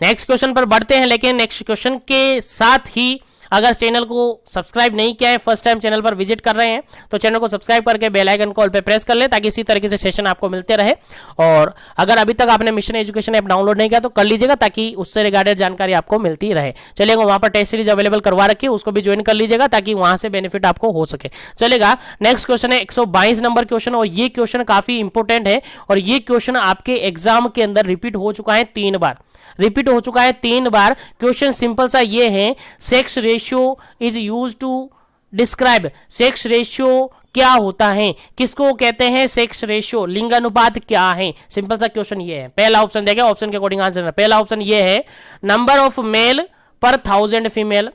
नेक्स्ट क्वेश्चन पर बढ़ते हैं, लेकिन नेक्स्ट क्वेश्चन के साथ ही अगर चैनल को सब्सक्राइब नहीं किया है, फर्स्ट टाइम चैनल पर विजिट कर रहे हैं, तो चैनल को सब्सक्राइब करके बेल आइकन कॉल पे प्रेस कर ले, ताकि इसी तरीके से सेशन आपको मिलते रहे। और अगर अभी तक आपने मिशन एजुकेशन ऐप डाउनलोड नहीं किया तो कर लीजिएगा, ताकि उससे रिगार्डेड जानकारी आपको मिलती रहे। चलेगा, वहां पर टेस्ट सीरीज अवेलेबल करवा रखी है, उसको भी ज्वाइन कर लीजिएगा ताकि वहां से बेनिफिट आपको हो सके। चलेगा, नेक्स्ट क्वेश्चन है 122 नंबर क्वेश्चन, और ये क्वेश्चन काफी इंपोर्टेंट है। और ये क्वेश्चन आपके एग्जाम के अंदर रिपीट हो चुका है 3 बार, रिपीट हो चुका है 3 बार। क्वेश्चन सिंपल सा ये है, sex ratio is used to describe. Sex ratio क्या होता है, किसको कहते हैं सेक्स रेशियो? लिंगानुपात क्या है? सिंपल सा क्वेश्चन ये है। पहला ऑप्शन देखें, ऑप्शन के अकॉर्डिंग आंसर। पहला ऑप्शन ये है नंबर ऑफ मेल पर 1000 फीमेल।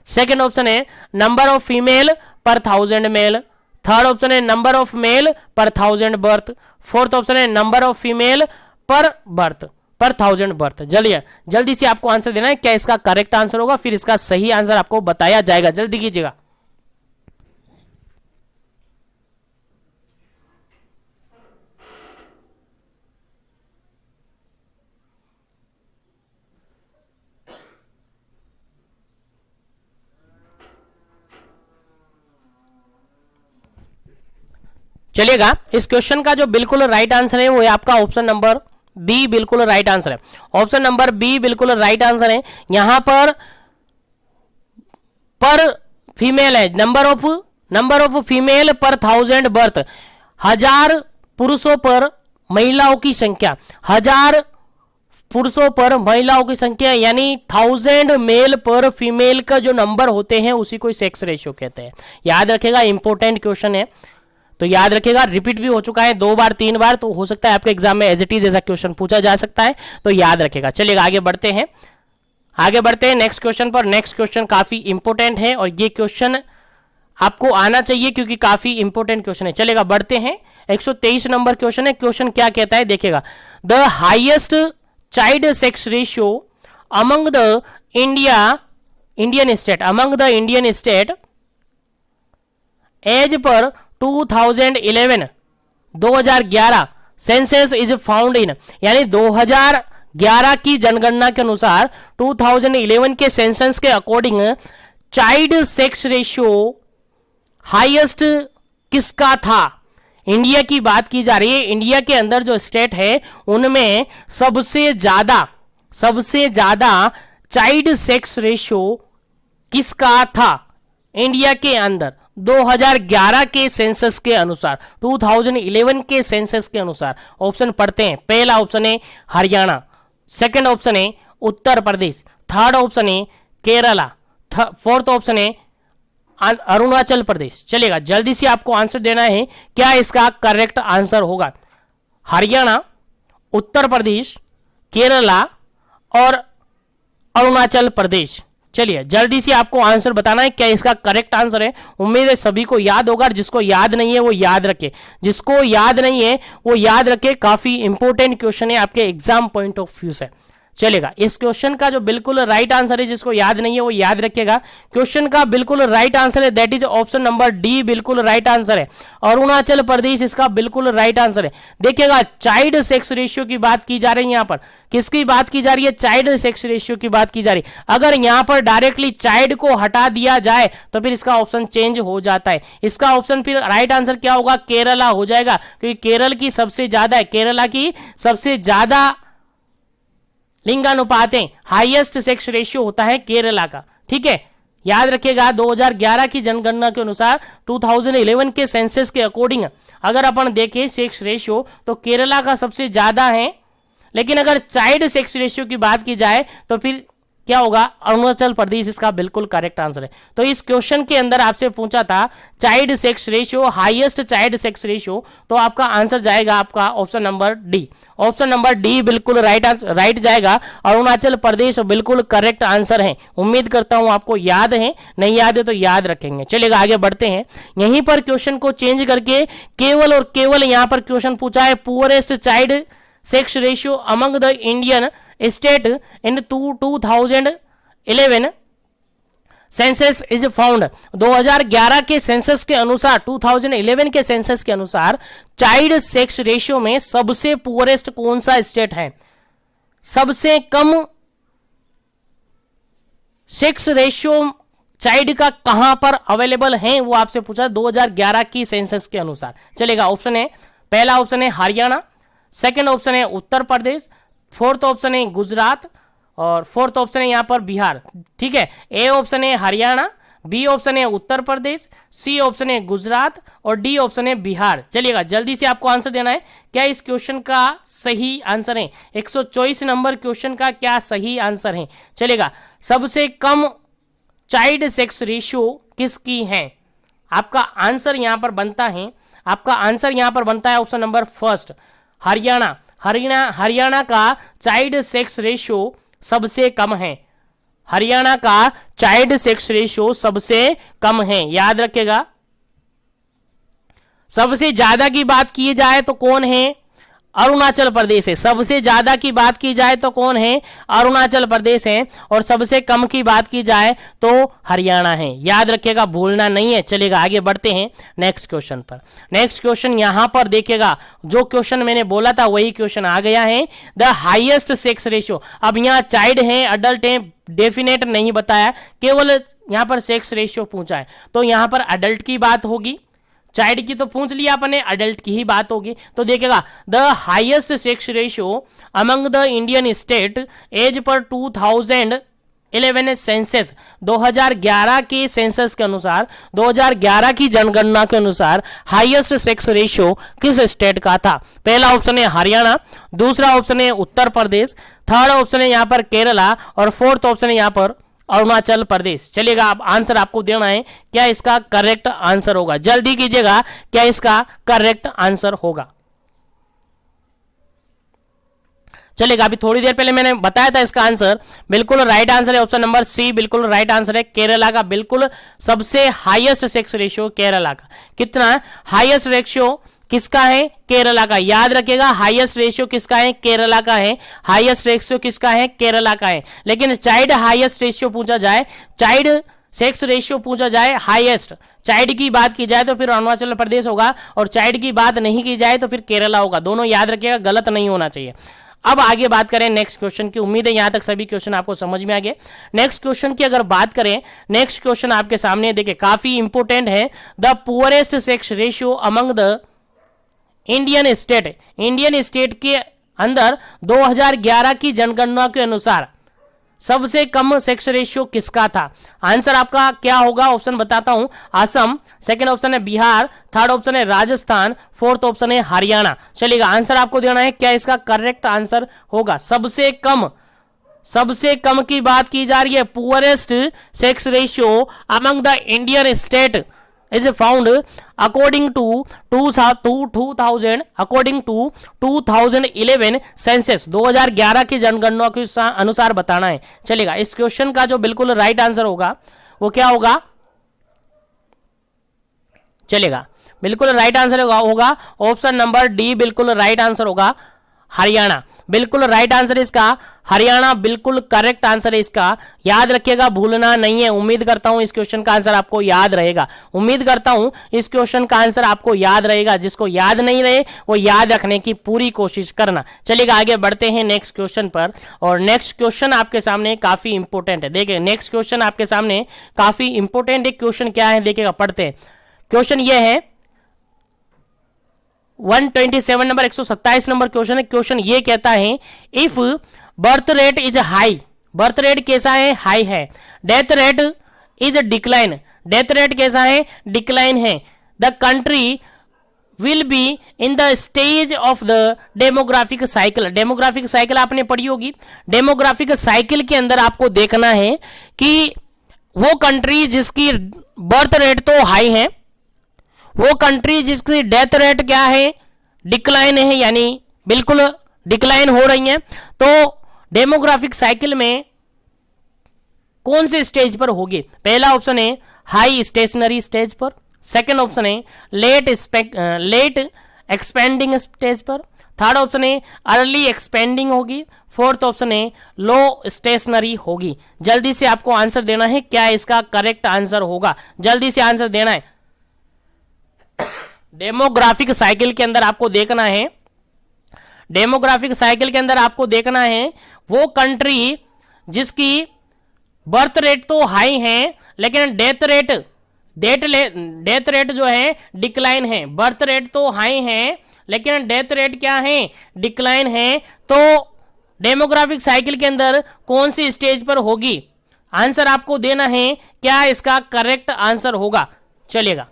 सेकेंड ऑप्शन है नंबर ऑफ फीमेल पर 1000 मेल। थर्ड ऑप्शन है नंबर ऑफ मेल पर 1000 बर्थ। फोर्थ ऑप्शन है नंबर ऑफ फीमेल पर बर्थ, पर 1000 बर्थ। चलिए जल्दी से आपको आंसर देना है, क्या इसका करेक्ट आंसर होगा, फिर इसका सही आंसर आपको बताया जाएगा। जल्दी कीजिएगा। चलिएगा, इस क्वेश्चन का जो बिल्कुल राइट आंसर है वो है आपका ऑप्शन नंबर बी, बिल्कुल राइट आंसर है। ऑप्शन नंबर बी बिल्कुल राइट आंसर है। यहां पर फीमेल है, नंबर ऑफ फीमेल पर 1000 बर्थ, 1000 पुरुषों पर महिलाओं की संख्या, 1000 पुरुषों पर महिलाओं की संख्या, यानी 1000 मेल पर फीमेल का जो नंबर होते हैं उसी को सेक्स रेशियो कहते हैं। याद रखेगा, इंपॉर्टेंट क्वेश्चन है, तो याद रखेगा। रिपीट भी हो चुका है 2 बार 3 बार, तो हो सकता है आपके एग्जाम में एज इट इज ऐसा क्वेश्चन पूछा जा सकता है, तो याद रखेगा। चलिएगा आगे बढ़ते हैं, आगे बढ़ते हैं नेक्स्ट क्वेश्चन पर। नेक्स्ट क्वेश्चन काफी इंपॉर्टेंट है और ये क्वेश्चन आपको आना चाहिए, क्योंकि काफी इंपॉर्टेंट क्वेश्चन है। चलेगा, बढ़ते हैं। 123 नंबर क्वेश्चन है। क्वेश्चन क्या कहता है देखिएगा, the highest child sex ratio among the Indian state as per 2011 census is found in, यानी 2011 की जनगणना के अनुसार 2011 के सेंसस के according child sex ratio highest किसका था? इंडिया की बात की जा रही है। इंडिया के अंदर जो स्टेट है उनमें सबसे ज्यादा चाइल्ड सेक्स रेशियो किसका था इंडिया के अंदर 2011 के सेंसस के अनुसार, 2011 के सेंसस के अनुसार। ऑप्शन पढ़ते हैं। पहला ऑप्शन है हरियाणा, सेकंड ऑप्शन है उत्तर प्रदेश, थर्ड ऑप्शन है केरला, फोर्थ ऑप्शन है अरुणाचल प्रदेश। चलेगा, जल्दी से आपको आंसर देना है, क्या इसका करेक्ट आंसर होगा? हरियाणा, उत्तर प्रदेश, केरला और अरुणाचल प्रदेश। चलिए जल्दी से आपको आंसर बताना है, क्या इसका करेक्ट आंसर है। उम्मीद है सभी को याद होगा, जिसको याद नहीं है वो याद रखे, जिसको याद नहीं है वो याद रखे। काफी इंपॉर्टेंट क्वेश्चन है आपके एग्जाम पॉइंट ऑफ व्यू से। चलेगा। इस क्वेश्चन का जो बिल्कुल राइट आंसर है, जिसको याद नहीं है वो याद रखेगा, क्वेश्चन का बिल्कुल राइट आंसर है that is option number D, बिल्कुल राइट आंसर है। अरुणाचल प्रदेश इसका बिल्कुल राइट आंसर है। देखिएगा चाइल्ड सेक्स रेशियो की बात की जा रही है, यहाँ पर किसकी बात की जा रही है, चाइल्ड सेक्स रेशियो की बात की जा रही है। अगर यहाँ पर डायरेक्टली चाइल्ड को हटा दिया जाए तो फिर इसका ऑप्शन चेंज हो जाता है। इसका ऑप्शन फिर राइट आंसर क्या होगा, केरला हो जाएगा, क्योंकि केरल की सबसे ज्यादा है, केरला की सबसे ज्यादा लिंगानुपात है, हाईएस्ट सेक्स रेशियो होता है केरला का। ठीक है, याद रखिएगा 2011 की जनगणना के अनुसार 2011 के सेंसस के अकॉर्डिंग अगर अपन देखें सेक्स रेशियो तो केरला का सबसे ज्यादा है। लेकिन अगर चाइल्ड सेक्स रेशियो की बात की जाए तो फिर क्या होगा, अरुणाचल प्रदेश इसका बिल्कुल करेक्ट आंसर है। तो इस क्वेश्चन के अंदर आपसे पूछा था child sex ratio, highest child sex ratio, तो आपका आंसर जाएगा आपका option number D. Option number D बिल्कुल राइट जाएगा। अरुणाचल प्रदेश बिल्कुल करेक्ट आंसर है। उम्मीद करता हूं आपको याद है, नहीं याद है तो याद रखेंगे। चलिएगा आगे बढ़ते हैं। यहीं पर क्वेश्चन को चेंज करके केवल और केवल यहां पर क्वेश्चन पूछा है poorest child sex ratio among the Indian state in 2011 census is found. 2011 के सेंसस के अनुसार, 2011 के सेंसस के अनुसार चाइल्ड सेक्स रेशियो में सबसे पुअरेस्ट कौन सा स्टेट है, सबसे कम सेक्स रेशियो चाइल्ड का कहां पर अवेलेबल है, वो आपसे पूछा 2011 की सेंसस के अनुसार। चलेगा, ऑप्शन है, पहला ऑप्शन है हरियाणा, सेकंड ऑप्शन है उत्तर प्रदेश, फोर्थ ऑप्शन है गुजरात और फोर्थ ऑप्शन है यहां पर बिहार। ठीक है, ए ऑप्शन है हरियाणा, बी ऑप्शन है उत्तर प्रदेश, सी ऑप्शन है गुजरात और डी ऑप्शन है बिहार। चलिएगा जल्दी से आपको आंसर देना है। क्या इस क्वेश्चन का सही आंसर है, 124 नंबर क्वेश्चन का क्या सही आंसर है। चलेगा, सबसे कम चाइल्ड सेक्स रेशियो किसकी है, आपका आंसर यहां पर बनता है, आपका आंसर यहां पर बनता है option number first, Haryana. Haryana का चाइल्ड सेक्स रेशियो सबसे कम है, हरियाणा का चाइल्ड सेक्स रेशियो सबसे कम है, याद रखिएगा। सबसे ज्यादा की बात की जाए तो कौन है, अरुणाचल प्रदेश है। सबसे ज्यादा की बात की जाए तो कौन है, अरुणाचल प्रदेश है। और सबसे कम की बात की जाए तो हरियाणा है, याद रखिएगा, भूलना नहीं है। चलेगा आगे बढ़ते हैं नेक्स्ट क्वेश्चन पर। नेक्स्ट क्वेश्चन यहां पर देखिएगा, जो क्वेश्चन मैंने बोला था वही क्वेश्चन आ गया है, द हाईएस्ट सेक्स रेशियो। अब यहाँ चाइल्ड है, अडल्ट है, डेफिनेट नहीं बताया, केवल यहां पर सेक्स रेशियो पूछा है, तो यहां पर अडल्ट की बात होगी। चाइल्ड की तो पूछ लिया अपने, अडल्ट की ही बात होगी। तो देखिएगा the highest sex ratio among the Indian state as per 2011 census, 2011 के सेंसस के अनुसार, 2011 की जनगणना के अनुसार हाईएस्ट सेक्स रेशियो किस स्टेट का था। पहला ऑप्शन है हरियाणा, दूसरा ऑप्शन है उत्तर प्रदेश, थर्ड ऑप्शन है यहां पर केरला और फोर्थ ऑप्शन है यहां पर अरुणाचल प्रदेश। चलिएगा, अब आंसर आपको देना है, क्या इसका करेक्ट आंसर होगा, जल्दी कीजिएगा, क्या इसका करेक्ट आंसर होगा। चलेगा, अभी थोड़ी देर पहले मैंने बताया था इसका आंसर, बिल्कुल राइट आंसर है ऑप्शन नंबर सी, बिल्कुल राइट आंसर है। केरला का बिल्कुल सबसे हाईएस्ट सेक्स रेशियो केरला का, कितना हाईएस्ट रेशियो किसका है, केरला का। याद रखिएगा, हाईएस्ट रेशियो किसका है, केरला का है। हाईएस्ट रेशियो किसका है, केरला का है। लेकिन चाइल्ड हाईएस्ट रेशियो पूछा जाए, चाइल्ड सेक्स रेशियो पूछा जाए, हाईएस्ट चाइल्ड की बात की जाए तो फिर अरुणाचल प्रदेश होगा, और चाइल्ड की बात नहीं की जाए तो फिर केरला होगा। दोनों याद रखिएगा, गलत नहीं होना चाहिए। अब आगे बात करें नेक्स्ट क्वेश्चन की। उम्मीद है यहां तक सभी क्वेश्चन आपको समझ में आ गए। नेक्स्ट क्वेश्चन की अगर बात करें, नेक्स्ट क्वेश्चन आपके सामने देखिए, काफी इंपोर्टेंट है। The poorest sex ratio among the Indian state, Indian state के अंदर 2011 की जनगणना के अनुसार सबसे कम सेक्स रेशियो किसका था। आंसर आपका क्या होगा, ऑप्शन बताता हूं, असम, सेकंड ऑप्शन है बिहार, थर्ड ऑप्शन है राजस्थान, फोर्थ ऑप्शन है हरियाणा। चलिएगा, आंसर आपको देना है, क्या इसका करेक्ट आंसर होगा। सबसे कम की बात की जा रही है, poorest sex ratio among the Indian state is found according to 2011 census, 2011 की जनगणना के अनुसार बताना है। चलेगा, इस क्वेश्चन का जो बिल्कुल राइट आंसर होगा वो क्या होगा। चलेगा, बिल्कुल राइट आंसर होगा ऑप्शन नंबर डी, बिल्कुल राइट आंसर होगा हरियाणा। बिल्कुल राइट आंसर इसका हरियाणा बिल्कुल करेक्ट आंसर है इसका। याद रखिएगा, भूलना नहीं है। उम्मीद करता हूं इस क्वेश्चन का आंसर आपको याद रहेगा। उम्मीद करता हूं इस क्वेश्चन का आंसर आपको याद रहेगा। जिसको याद नहीं रहे वो याद रखने की पूरी कोशिश करना। चलिए आगे बढ़ते हैं नेक्स्ट क्वेश्चन पर। और नेक्स्ट क्वेश्चन आपके सामने काफी इंपॉर्टेंट है। देखिए नेक्स्ट क्वेश्चन आपके सामने काफी इंपॉर्टेंट है। क्वेश्चन क्या है देखिएगा, पढ़ते हैं। क्वेश्चन ये है 127 नंबर 127 नंबर क्वेश्चन है। क्वेश्चन ये कहता है if birth rate is high, birth rate कैसा है, हाई है। Death rate is decline, death rate कैसा है, डिक्लाइन है। The country will be in the stage of the demographic cycle. Demographic cycle आपने पढ़ी होगी। डेमोग्राफिक साइकिल के अंदर आपको देखना है कि वो कंट्री जिसकी बर्थ रेट तो हाई है, वो कंट्री जिसकी डेथ रेट क्या है, डिक्लाइन है, यानी बिल्कुल डिक्लाइन हो रही है। तो डेमोग्राफिक साइकिल में कौन से स्टेज पर होगी? पहला ऑप्शन है हाई स्टेशनरी स्टेज पर, सेकंड ऑप्शन है लेट एक्सपेंडिंग स्टेज पर, थर्ड ऑप्शन है अर्ली एक्सपेंडिंग होगी, फोर्थ ऑप्शन है लो स्टेशनरी होगी। जल्दी से आपको आंसर देना है, क्या इसका करेक्ट आंसर होगा, जल्दी से आंसर देना है। डेमोग्राफिक साइकिल के अंदर आपको देखना है, डेमोग्राफिक साइकिल के अंदर आपको देखना है वो कंट्री जिसकी बर्थ रेट तो हाई है लेकिन डेथ रेट जो है डिक्लाइन है। बर्थ रेट तो हाई है लेकिन डेथ रेट क्या है, डिक्लाइन है। तो डेमोग्राफिक साइकिल के अंदर कौन सी स्टेज पर होगी, आंसर आपको देना है, क्या इसका करेक्ट आंसर होगा। चलिएगा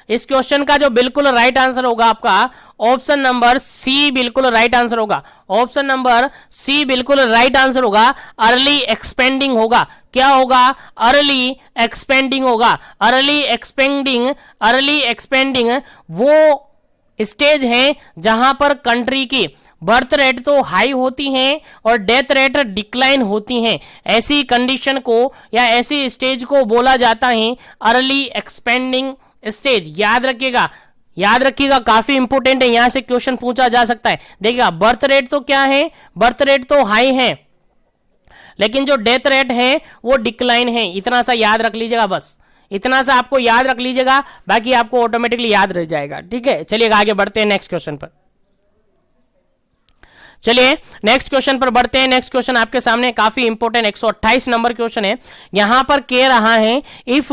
इस क्वेश्चन का जो बिल्कुल राइट आंसर होगा आपका ऑप्शन नंबर सी बिल्कुल राइट आंसर होगा। ऑप्शन नंबर सी बिल्कुल राइट आंसर होगा। अर्ली एक्सपेंडिंग होगा। क्या होगा, अर्ली एक्सपेंडिंग होगा। अर्ली एक्सपेंडिंग वो स्टेज है जहां पर कंट्री की बर्थ रेट तो हाई होती हैं और डेथ रेट डिक्लाइन होती हैं। ऐसी कंडीशन को या ऐसी स्टेज को बोला जाता है अर्ली एक्सपेंडिंग स्टेज। याद रखिएगा, याद रखिएगा, काफी इंपोर्टेंट है, यहां से क्वेश्चन पूछा जा सकता है। देखिएगा बर्थ रेट तो क्या है, बर्थ रेट तो हाई है लेकिन जो डेथ रेट है वो डिक्लाइन है। इतना सा याद रख लीजिएगा, बस इतना सा आपको याद रख लीजिएगा, बाकी आपको ऑटोमेटिकली याद रह जाएगा। ठीक है, चलिए आगे बढ़ते हैं नेक्स्ट क्वेश्चन पर। चलिए नेक्स्ट क्वेश्चन पर बढ़ते हैं। नेक्स्ट क्वेश्चन आपके सामने काफी इंपोर्टेंट 128 नंबर क्वेश्चन है। यहां पर कह रहा है if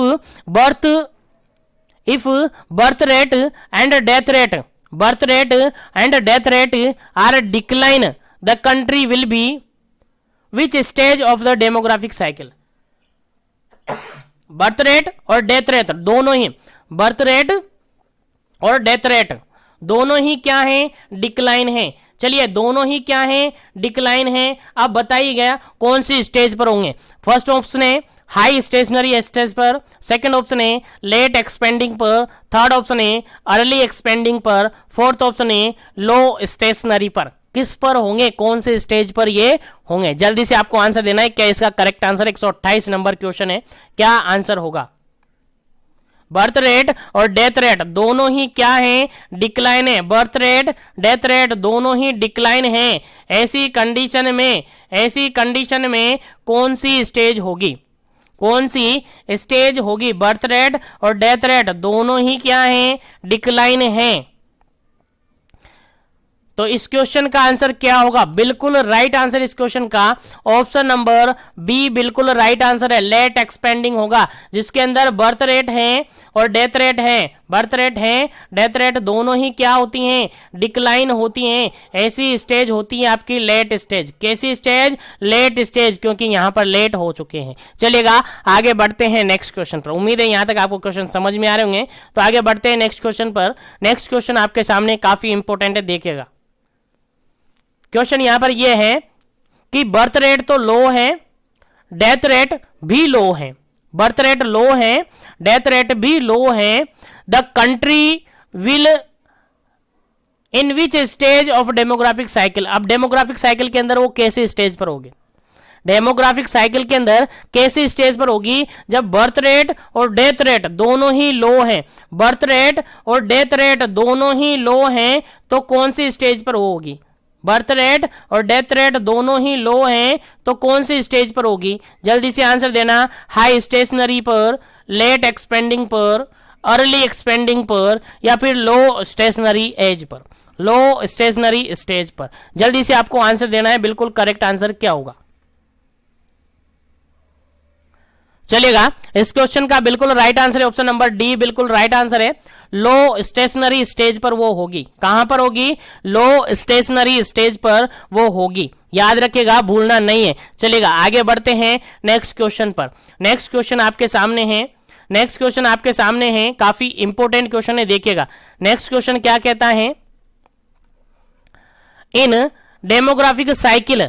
birth rate and death rate are decline, the country will be which stage of the demographic cycle? Birth rate और डेथ रेट दोनों ही, बर्थ रेट और डेथ रेट दोनों ही क्या है, डिक्लाइन है। चलिए दोनों ही क्या है, डिक्लाइन है। अब बताइए गया कौन सी स्टेज पर होंगे। फर्स्ट ऑप्शन है हाई स्टेशनरी स्टेज पर, सेकंड ऑप्शन है लेट एक्सपेंडिंग पर, थर्ड ऑप्शन है अर्ली एक्सपेंडिंग पर, फोर्थ ऑप्शन है लो स्टेशनरी पर। किस पर होंगे, कौन से स्टेज पर ये होंगे, जल्दी से आपको आंसर देना है। क्या इसका करेक्ट आंसर 128 नंबर क्वेश्चन है, क्या आंसर होगा। बर्थ रेट और डेथ रेट दोनों ही क्या है, डिक्लाइन है। बर्थ रेट डेथ रेट दोनों ही डिक्लाइन है। ऐसी कंडीशन में कौन सी स्टेज होगी, कौन सी स्टेज होगी। बर्थ रेट और डेथ रेट दोनों ही क्या है, डिक्लाइन है। तो इस क्वेश्चन का आंसर क्या होगा, बिल्कुल राइट आंसर इस क्वेश्चन का ऑप्शन नंबर बी बिल्कुल राइट आंसर है। लेट एक्सपेंडिंग होगा जिसके अंदर बर्थ रेट है और डेथ रेट है, बर्थ रेट है डेथ रेट दोनों ही क्या होती हैं, डिक्लाइन होती हैं। ऐसी स्टेज होती है आपकी लेट स्टेज। कैसी स्टेज, लेट स्टेज, क्योंकि यहां पर लेट हो चुके हैं। चलिएगा आगे बढ़ते हैं नेक्स्ट क्वेश्चन पर। उम्मीद है यहां तक आपको क्वेश्चन समझ में आ रहे होंगे। तो आगे बढ़ते हैं नेक्स्ट क्वेश्चन पर। नेक्स्ट क्वेश्चन आपके सामने काफी इंपॉर्टेंट है, देखिएगा। क्वेश्चन यहां पर यह है कि बर्थ रेट तो लो है, डेथ रेट भी लो है। बर्थ रेट लो है, डेथ रेट भी लो है। The country will in which stage of demographic cycle. अब डेमोग्राफिक साइकिल के अंदर वो कैसे स्टेज पर होगी, डेमोग्राफिक साइकिल के अंदर कैसे स्टेज पर होगी जब बर्थ रेट और डेथ रेट दोनों ही लो हैं। बर्थ रेट और डेथ रेट दोनों ही लो हैं तो कौन सी स्टेज पर होगी, बर्थ रेट और डेथ रेट दोनों ही लो हैं, तो कौन सी स्टेज पर होगी? जल्दी से आंसर देना। हाई स्टेशनरी पर, लेट एक्सपेंडिंग पर, अर्ली एक्सपेंडिंग पर, या फिर लो स्टेशनरी एज पर, लो स्टेशनरी स्टेज पर। जल्दी से आपको आंसर देना है, बिल्कुल करेक्ट आंसर क्या होगा? चलेगा, इस क्वेश्चन का बिल्कुल राइट आंसर है ऑप्शन नंबर डी, बिल्कुल राइट आंसर है। लो स्टेशनरी स्टेज पर वो होगी। कहां पर होगी? लो स्टेशनरी स्टेज पर वो होगी, याद रखिएगा, भूलना नहीं है। चलेगा, आगे बढ़ते हैं नेक्स्ट क्वेश्चन पर। नेक्स्ट क्वेश्चन आपके सामने है, नेक्स्ट क्वेश्चन आपके सामने है, काफी इंपॉर्टेंट क्वेश्चन है, देखिएगा। नेक्स्ट क्वेश्चन क्या कहता है? In demographic cycle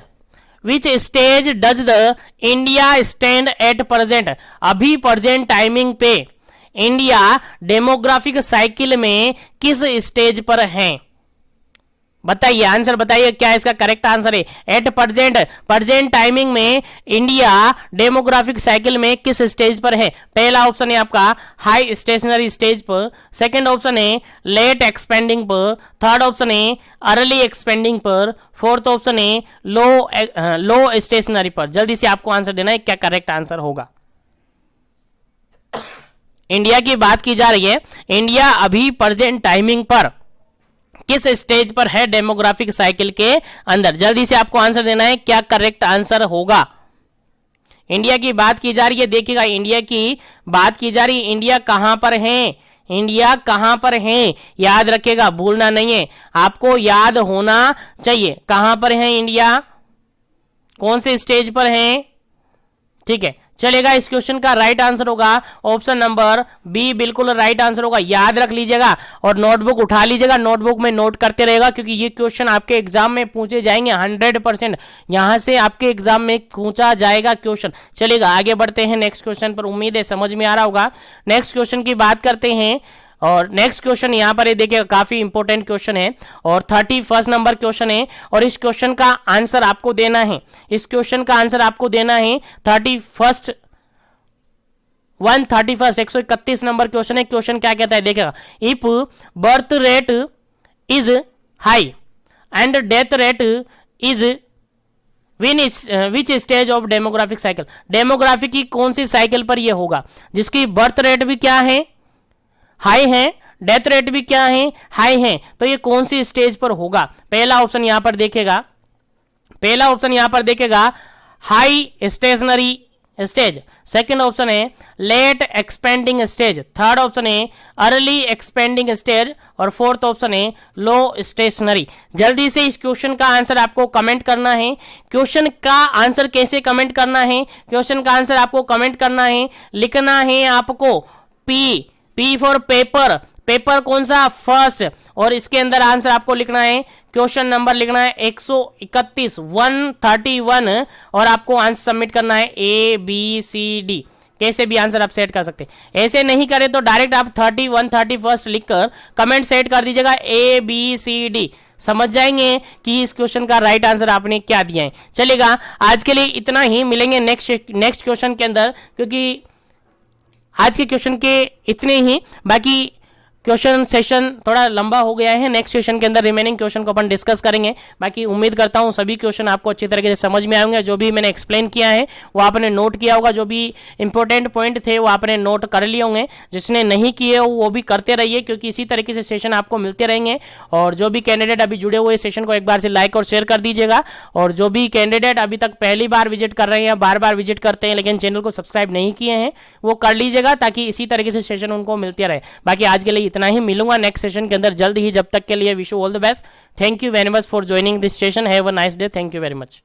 which stage does the India stand at present? अभी प्रेजेंट टाइमिंग पे इंडिया डेमोग्राफिक साइकिल में किस स्टेज पर है? बताइए, आंसर बताइए, क्या इसका करेक्ट आंसर है? एट प्रेजेंट, प्रेजेंट टाइमिंग में इंडिया डेमोग्राफिक साइकिल में किस स्टेज पर है? पहला ऑप्शन है आपका हाई स्टेशनरी स्टेज पर, सेकंड ऑप्शन है लेट एक्सपेंडिंग पर, थर्ड ऑप्शन है अर्ली एक्सपेंडिंग पर, फोर्थ ऑप्शन है लो स्टेशनरी पर। जल्दी से आपको आंसर देना है, क्या करेक्ट आंसर होगा? इंडिया की बात की जा रही है, इंडिया अभी प्रेजेंट टाइमिंग पर किस स्टेज पर है डेमोग्राफिक साइकिल के अंदर? जल्दी से आपको आंसर देना है, क्या करेक्ट आंसर होगा? इंडिया की बात की जा रही है, देखिएगा, इंडिया की बात की जा रही है, इंडिया कहां पर है? इंडिया कहां पर है? याद रखिएगा, भूलना नहीं है, आपको याद होना चाहिए। कहां पर है इंडिया? कौन से स्टेज पर है? ठीक है, चलेगा, इस क्वेश्चन का राइट आंसर होगा ऑप्शन नंबर बी, बिल्कुल राइट आंसर होगा। याद रख लीजिएगा और नोटबुक उठा लीजिएगा, नोटबुक में नोट करते रहेगा, क्योंकि ये क्वेश्चन आपके एग्जाम में पूछे जाएंगे 100%। यहां से आपके एग्जाम में पूछा जाएगा क्वेश्चन। चलेगा, आगे बढ़ते हैं नेक्स्ट क्वेश्चन पर। उम्मीद है समझ में आ रहा होगा। नेक्स्ट क्वेश्चन की बात करते हैं, और नेक्स्ट क्वेश्चन यहां पर देखिए, काफी इंपॉर्टेंट क्वेश्चन है और 31 नंबर क्वेश्चन है, और इस क्वेश्चन का आंसर आपको देना है। इस क्वेश्चन का आंसर आपको देना है 131 नंबर क्वेश्चन है। क्वेश्चन क्या कहता है, देखिएगा। If birth rate is high and death rate is which stage of demographic cycle? Demographic की कौन सी साइकिल पर यह होगा, जिसकी बर्थ रेट भी क्या है? हाई है, डेथ रेट भी क्या है? हाई है। तो ये कौन सी स्टेज पर होगा? पहला ऑप्शन यहां पर देखेगा, पहला ऑप्शन यहां पर देखेगा high stationary stage, second option है late expanding stage, third option है अर्ली एक्सपेंडिंग स्टेज, और फोर्थ ऑप्शन है लो स्टेशनरी। जल्दी से इस क्वेश्चन का आंसर आपको कमेंट करना है। क्वेश्चन का आंसर कैसे कमेंट करना है? क्वेश्चन का आंसर आपको कमेंट करना है, लिखना है आपको पी फॉर पेपर, पेपर कौन सा? फर्स्ट, और इसके अंदर आंसर आपको लिखना है, क्वेश्चन नंबर लिखना है 131 131, और आपको आंसर सबमिट करना है ABCD। कैसे भी आंसर आप सेट कर सकते हैं, ऐसे नहीं करें तो डायरेक्ट आप 31 31 लिखकर कमेंट सेट कर दीजिएगा ABCD। समझ जाएंगे कि इस क्वेश्चन का राइट आंसर आपने क्या दिया है। चलेगा, आज के लिए इतना ही, मिलेंगे नेक्स्ट क्वेश्चन के अंदर, क्योंकि आज के क्वेश्चन के इतने ही, बाकी क्वेश्चन सेशन थोड़ा लंबा हो गया है। नेक्स्ट सेशन के अंदर रिमेनिंग क्वेश्चन को अपन डिस्कस करेंगे। बाकी उम्मीद करता हूं सभी क्वेश्चन आपको अच्छी तरीके से समझ में आएंगे। जो भी मैंने एक्सप्लेन किया है वो आपने नोट किया होगा, जो भी इंपॉर्टेंट पॉइंट थे वो आपने नोट कर लिए होंगे। जिसने नहीं किए हो वो भी करते रहिए, क्योंकि इसी तरीके से सेशन आपको मिलते रहेंगे। और जो भी कैंडिडेट अभी जुड़े हुए सेशन को एक बार से लाइक और शेयर कर दीजिएगा। और जो भी कैंडिडेट अभी तक पहली बार विजिट कर रहे हैं या बार बार विजिट करते हैं लेकिन चैनल को सब्सक्राइब नहीं किए हैं, वो कर लीजिएगा, ताकि इसी तरीके से सेशन उनको मिलते रहे। बाकी आज के लिए इतना ही, मिलूंगा नेक्स्ट सेशन के अंदर जल्द ही। जब तक के लिए wish you all the best. Thank you very much for joining this session. Have a nice day. Thank you very much.